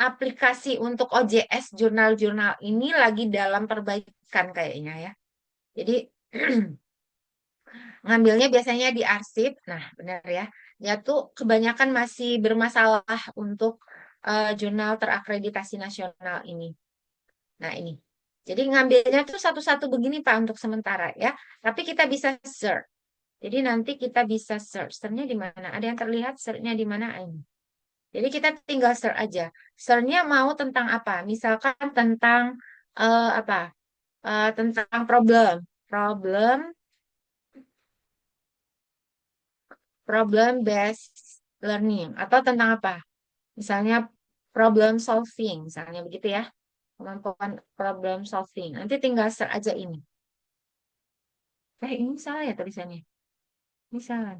aplikasi untuk OJS jurnal-jurnal ini lagi dalam perbaikan kayaknya ya. Jadi ngambilnya biasanya di arsip. Nah, benar ya. Ya tuh kebanyakan masih bermasalah untuk jurnal terakreditasi nasional ini. Nah, ini. Jadi ngambilnya tuh satu-satu begini Pak untuk sementara ya. Tapi kita bisa search. Jadi nanti kita bisa search. Search-nya di mana? Ada yang terlihat search-nya di mana? Ini. Jadi kita tinggal search aja. Search-nya mau tentang apa? Misalkan tentang apa? Tentang problem, problem, problem based learning, atau tentang apa? Misalnya problem solving, misalnya begitu ya. Kemampuan problem solving. Nanti tinggal search aja ini. Ini salah ya tulisannya. Ini salah.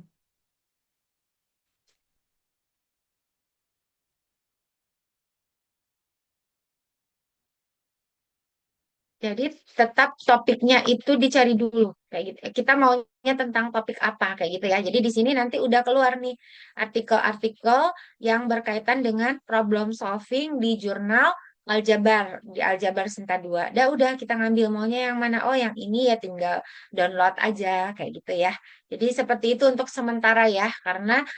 Jadi tetap topiknya itu dicari dulu kayak gitu. Kita maunya tentang topik apa kayak gitu ya. Jadi di sini nanti udah keluar nih artikel-artikel yang berkaitan dengan problem solving di jurnal Aljabar, di Aljabar Sinta 2. Udah kita ngambil maunya yang mana. Oh, yang ini ya tinggal download aja kayak gitu ya. Jadi seperti itu untuk sementara ya karena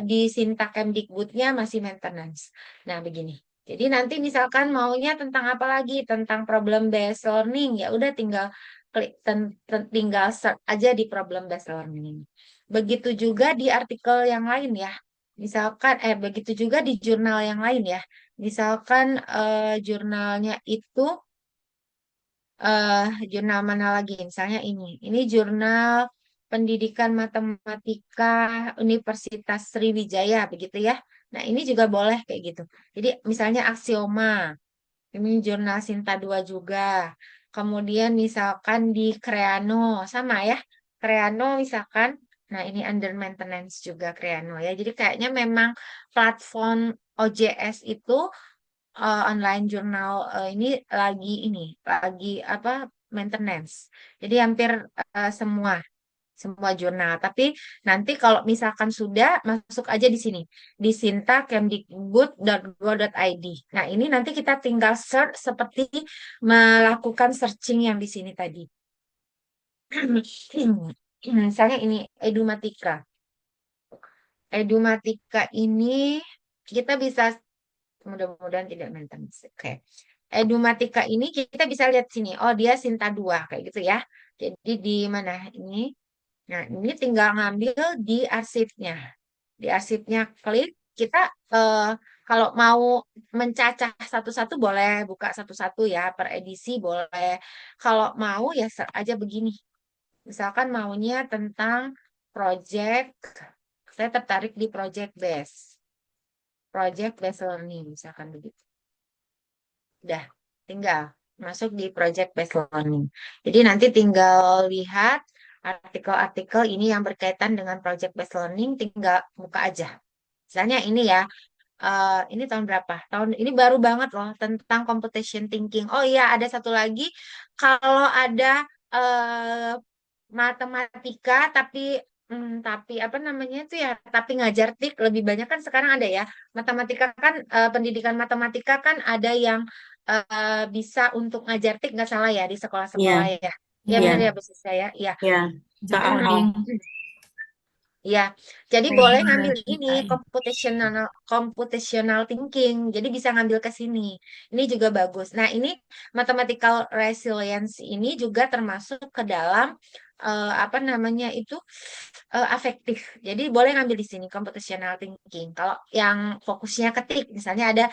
di Sinta Kemdikbudnya masih maintenance. Nah, begini. Jadi nanti misalkan maunya tentang apa lagi, tentang problem based learning, ya udah tinggal klik tinggal search aja di problem based learning. Begitu juga di artikel yang lain ya. Misalkan begitu juga di jurnal yang lain ya. Misalkan jurnalnya itu jurnal mana lagi? Misalnya ini. Ini jurnal Pendidikan Matematika Universitas Sriwijaya begitu ya. Nah, ini juga boleh kayak gitu. Jadi misalnya aksioma, ini jurnal Sinta 2 juga. Kemudian misalkan di Creano, sama ya. Creano misalkan, nah ini under maintenance juga Creano ya. Jadi kayaknya memang platform OJS itu online jurnal lagi apa maintenance. Jadi hampir semua jurnal. Tapi nanti kalau misalkan sudah masuk aja di sini di sinta.kemdikbud.go.id. Nah, ini nanti kita tinggal search seperti melakukan searching yang di sini tadi. Misalnya ini Edumatika. Edumatika ini kita bisa mudah-mudahan tidak maintenance. Oke. Edumatika ini kita bisa lihat sini. Oh, dia Sinta 2 kayak gitu ya. Jadi di mana ini? Nah, ini tinggal ngambil di arsipnya. Di arsipnya klik, kita kalau mau mencacah satu-satu boleh, buka satu-satu ya, per edisi boleh. Kalau mau ya aja begini. Misalkan maunya tentang project, saya tertarik di project based learning, misalkan begitu. Udah, tinggal masuk di project based learning. Jadi nanti tinggal lihat artikel-artikel ini yang berkaitan dengan project based learning, tinggal buka aja. Misalnya ini ya, ini tahun berapa? Tahun ini baru banget loh tentang computation thinking. Oh iya, ada satu lagi, kalau ada eh, matematika tapi apa namanya itu ya, tapi ngajar TIK lebih banyak kan sekarang ada ya. Matematika kan pendidikan matematika kan ada yang bisa untuk ngajar TIK nggak salah ya di Iya, sekolah-sekolah ya. Ya iya, benar ya Bu Sisya ya. Iya. iya. Bisa KAO. coding, Iya, jadi coding boleh udah ngambil ini selesai. computational thinking. Jadi bisa ngambil ke sini. Ini juga bagus. Nah, ini mathematical resilience ini juga termasuk ke dalam apa namanya itu afektif. Jadi boleh ngambil di sini computational thinking. Kalau yang fokusnya ketik, misalnya ada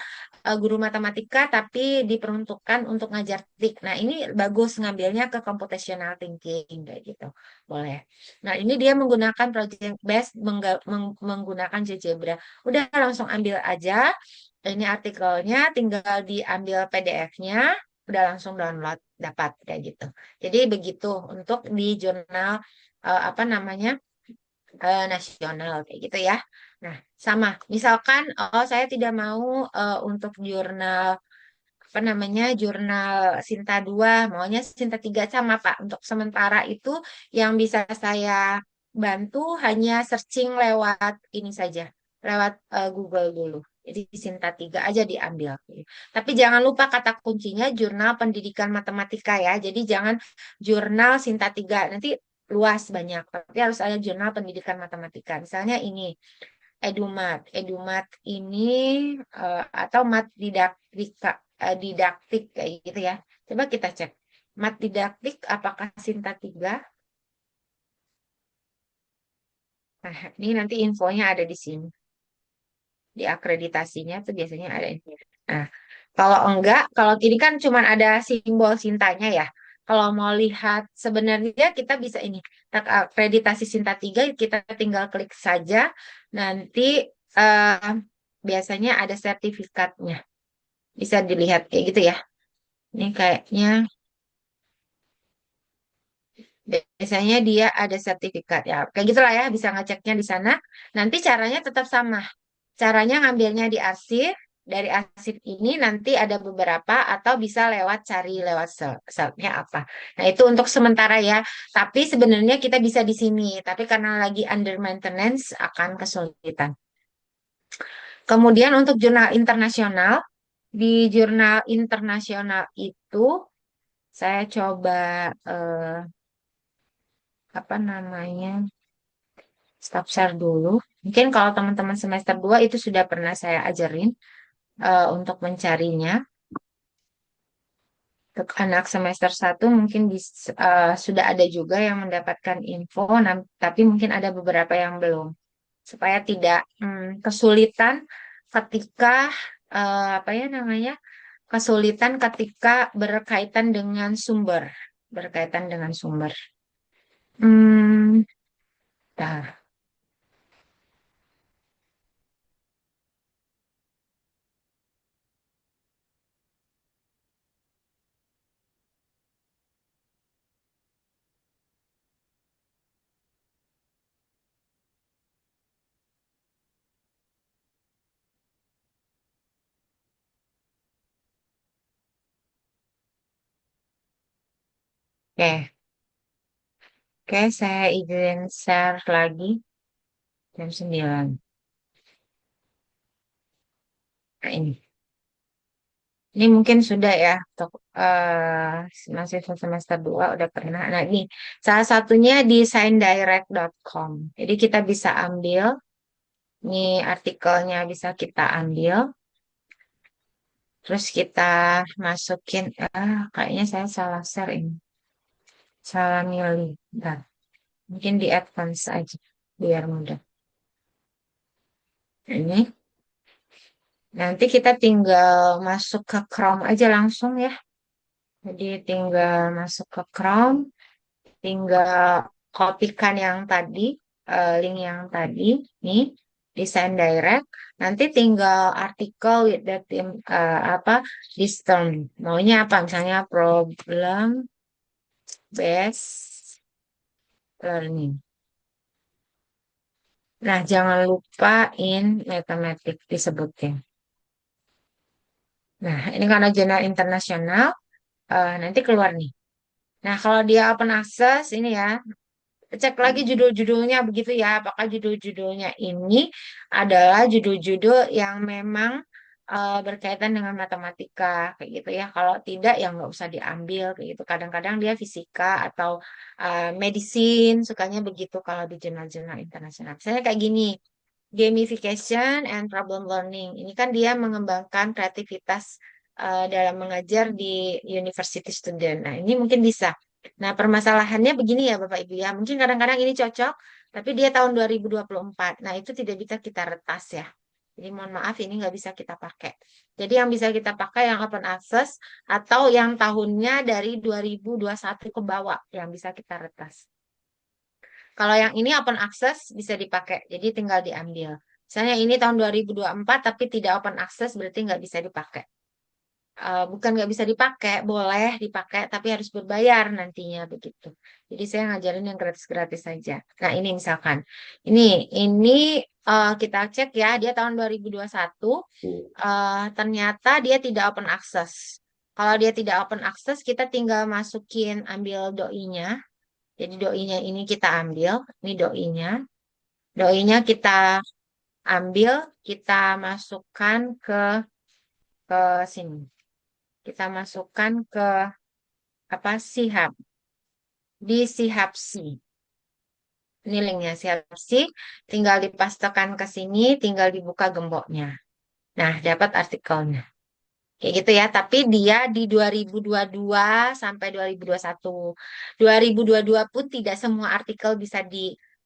guru matematika tapi diperuntukkan untuk ngajar ketik. Nah, ini bagus ngambilnya ke computational thinking kayak gitu. Boleh. Nah, ini dia menggunakan project based menggunakan GeoGebra. Udah langsung ambil aja. Ini artikelnya, tinggal diambil PDF-nya, udah langsung download, dapat kayak gitu. Jadi begitu untuk di jurnal apa namanya nasional kayak gitu ya. Nah, sama. Misalkan oh saya tidak mau untuk jurnal apa namanya jurnal Sinta 2 maunya Sinta 3 sama Pak. Untuk sementara itu yang bisa saya bantu hanya searching lewat ini saja, lewat Google dulu. Jadi Sinta 3 aja diambil. Tapi jangan lupa kata kuncinya jurnal pendidikan matematika ya. Jadi jangan jurnal Sinta 3 nanti luas banyak. Tapi harus ada jurnal pendidikan matematika. Misalnya ini Edumat. Edumat ini atau mat didaktika, didaktik kayak gitu ya. Coba kita cek. Mat didaktik apakah Sinta 3? Nah, ini nanti infonya ada di sini. Di akreditasinya tuh biasanya ada info. Nah, kalau enggak, kalau ini kan cuma ada simbol Sintanya ya. Kalau mau lihat sebenarnya kita bisa ini. Akreditasi Sinta 3 kita tinggal klik saja. Nanti biasanya ada sertifikatnya. Bisa dilihat kayak gitu ya. Ini kayaknya biasanya dia ada sertifikat ya. Kayak gitulah ya, bisa ngeceknya di sana. Nanti caranya tetap sama. Caranya ngambilnya di arsip. Dari arsip ini nanti ada beberapa atau bisa lewat cari lewat selnya apa. Nah, itu untuk sementara ya. Tapi sebenarnya kita bisa di sini. Tapi karena lagi under maintenance akan kesulitan. Kemudian untuk jurnal internasional, di jurnal internasional itu saya coba apa namanya stop share dulu. Mungkin kalau teman-teman semester 2 itu sudah pernah saya ajarin untuk mencarinya. Untuk anak semester 1 mungkin sudah ada juga yang mendapatkan info, tapi mungkin ada beberapa yang belum. Supaya tidak kesulitan ketika apa ya namanya? Kesulitan ketika berkaitan dengan sumber. Berkaitan dengan sumber. Hmm, dah. Oke, oke, saya izin share lagi jam 9. Nah, ini. Ini mungkin sudah ya untuk mahasiswa semester 2 udah pernah. Nah, ini salah satunya di signdirect.com. Jadi kita bisa ambil, ini artikelnya bisa kita ambil, terus kita masukin, kayaknya saya salah share ini, salah milih. Bentar. Mungkin di advance aja, biar mudah. Ini, nanti kita tinggal masuk ke Chrome aja langsung ya. Jadi tinggal masuk ke Chrome, tinggal kopikan yang tadi, link yang tadi, nih, desain direct. Nanti tinggal artikel with the theme, apa, this term. Maunya apa? Misalnya problem based learning. Nah, jangan lupa in matematik disebutkan. Nah, ini karena jurnal internasional, nanti keluar nih. Nah, kalau dia open access, ini ya, cek lagi judul-judulnya begitu ya. Apakah judul-judulnya ini adalah judul-judul yang memang berkaitan dengan matematika kayak gitu ya. Kalau tidak ya nggak usah diambil kayak gitu. Kadang-kadang dia fisika atau medicine sukanya begitu kalau di jurnal-jurnal internasional. Misalnya kayak gini, gamification and problem learning. Ini kan dia mengembangkan kreativitas dalam mengajar di university student. Nah, ini mungkin bisa. Nah, permasalahannya begini ya Bapak Ibu ya. Mungkin kadang-kadang ini cocok, tapi dia tahun 2024. Nah, itu tidak bisa kita retas ya. Jadi mohon maaf ini nggak bisa kita pakai. Jadi yang bisa kita pakai yang open access atau yang tahunnya dari 2021 ke bawah yang bisa kita retas. Kalau yang ini open access bisa dipakai, jadi tinggal diambil. Misalnya ini tahun 2024 tapi tidak open access berarti nggak bisa dipakai. Bukan nggak bisa dipakai, boleh dipakai tapi harus berbayar nantinya begitu. Jadi saya ngajarin yang gratis-gratis saja. Nah ini misalkan, ini kita cek ya, dia tahun 2021, ternyata dia tidak open access. Kalau dia tidak open access, kita tinggal masukin, ambil doinya. Jadi doinya ini kita ambil, ini doinya. Doinya kita ambil, kita masukkan ke sini. Kita masukkan ke apa Sihab. Di Sihapsi. Ini linknya Sihapsi. Tinggal dipastekan ke sini, tinggal dibuka gemboknya. Nah, dapat artikelnya. Kayak gitu ya, tapi dia di 2022 sampai 2021. 2022 pun tidak semua artikel bisa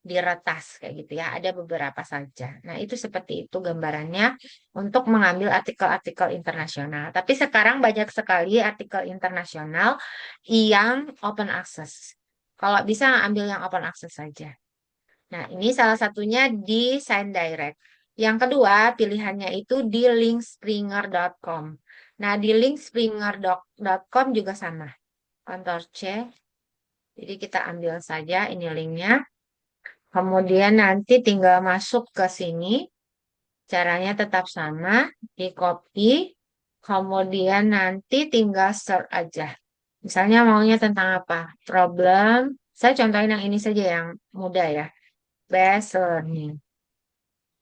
diretas kayak gitu ya, ada beberapa saja. Nah, itu seperti itu gambarannya untuk mengambil artikel-artikel internasional. Tapi sekarang banyak sekali artikel internasional yang open access. Kalau bisa ambil yang open access saja. Nah, ini salah satunya di ScienDirect. Yang kedua, pilihannya itu di linkspringer.com. Nah, di linkspringer.com juga sama. Ctrl C. Jadi kita ambil saja ini linknya. Kemudian nanti tinggal masuk ke sini. Caranya tetap sama. Di copy. Kemudian nanti tinggal search aja. Misalnya maunya tentang apa? Problem. Saya contohin yang ini saja yang mudah ya. Best learning.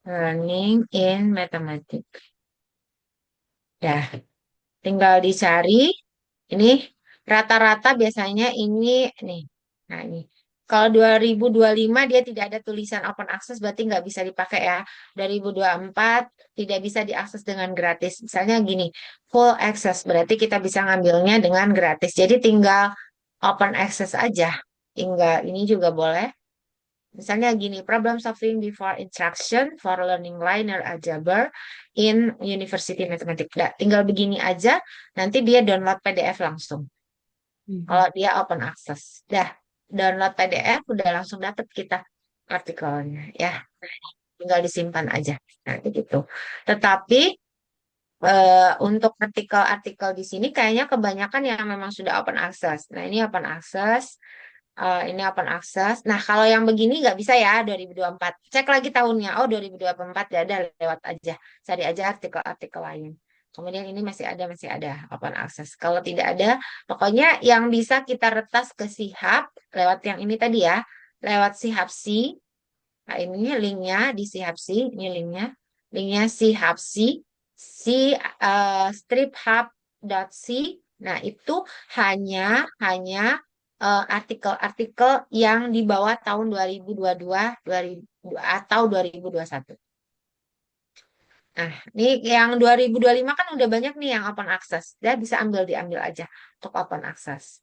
Learning in Mathematics. Ya, tinggal dicari. Ini rata-rata biasanya ini nih. Nah, ini. Kalau 2025 dia tidak ada tulisan open access berarti nggak bisa dipakai ya. 2024 tidak bisa diakses dengan gratis. Misalnya gini, full access berarti kita bisa ngambilnya dengan gratis. Jadi tinggal open access aja. Tinggal ini juga boleh. Misalnya gini, problem solving before instruction for learning linear algebra in University Mathematics. Nah, tinggal begini aja, nanti dia download PDF langsung. Kalau dia open access. Dah, download PDF, udah langsung dapat kita artikelnya. Ya, tinggal disimpan aja. Nah, begitu. Tetapi untuk artikel-artikel di sini kayaknya kebanyakan yang memang sudah open access. Nah, ini open access. Ini open access. Nah, kalau yang begini nggak bisa ya 2024. Cek lagi tahunnya. Oh, 2024 ya ada lewat aja. Cari aja artikel-artikel lain. Kemudian ini masih ada open access. Kalau tidak ada, pokoknya yang bisa kita retas ke Sihab lewat yang ini tadi ya, lewat Sihapsi. Nah, ini linknya di Sihapsi, ini linknya. Linknya Sihapsi, striphub.c. Nah, itu hanya artikel-artikel yang di bawah tahun 2022 atau 2021. Nah, ini yang 2025 kan udah banyak nih yang open access. Dia bisa diambil aja untuk open access.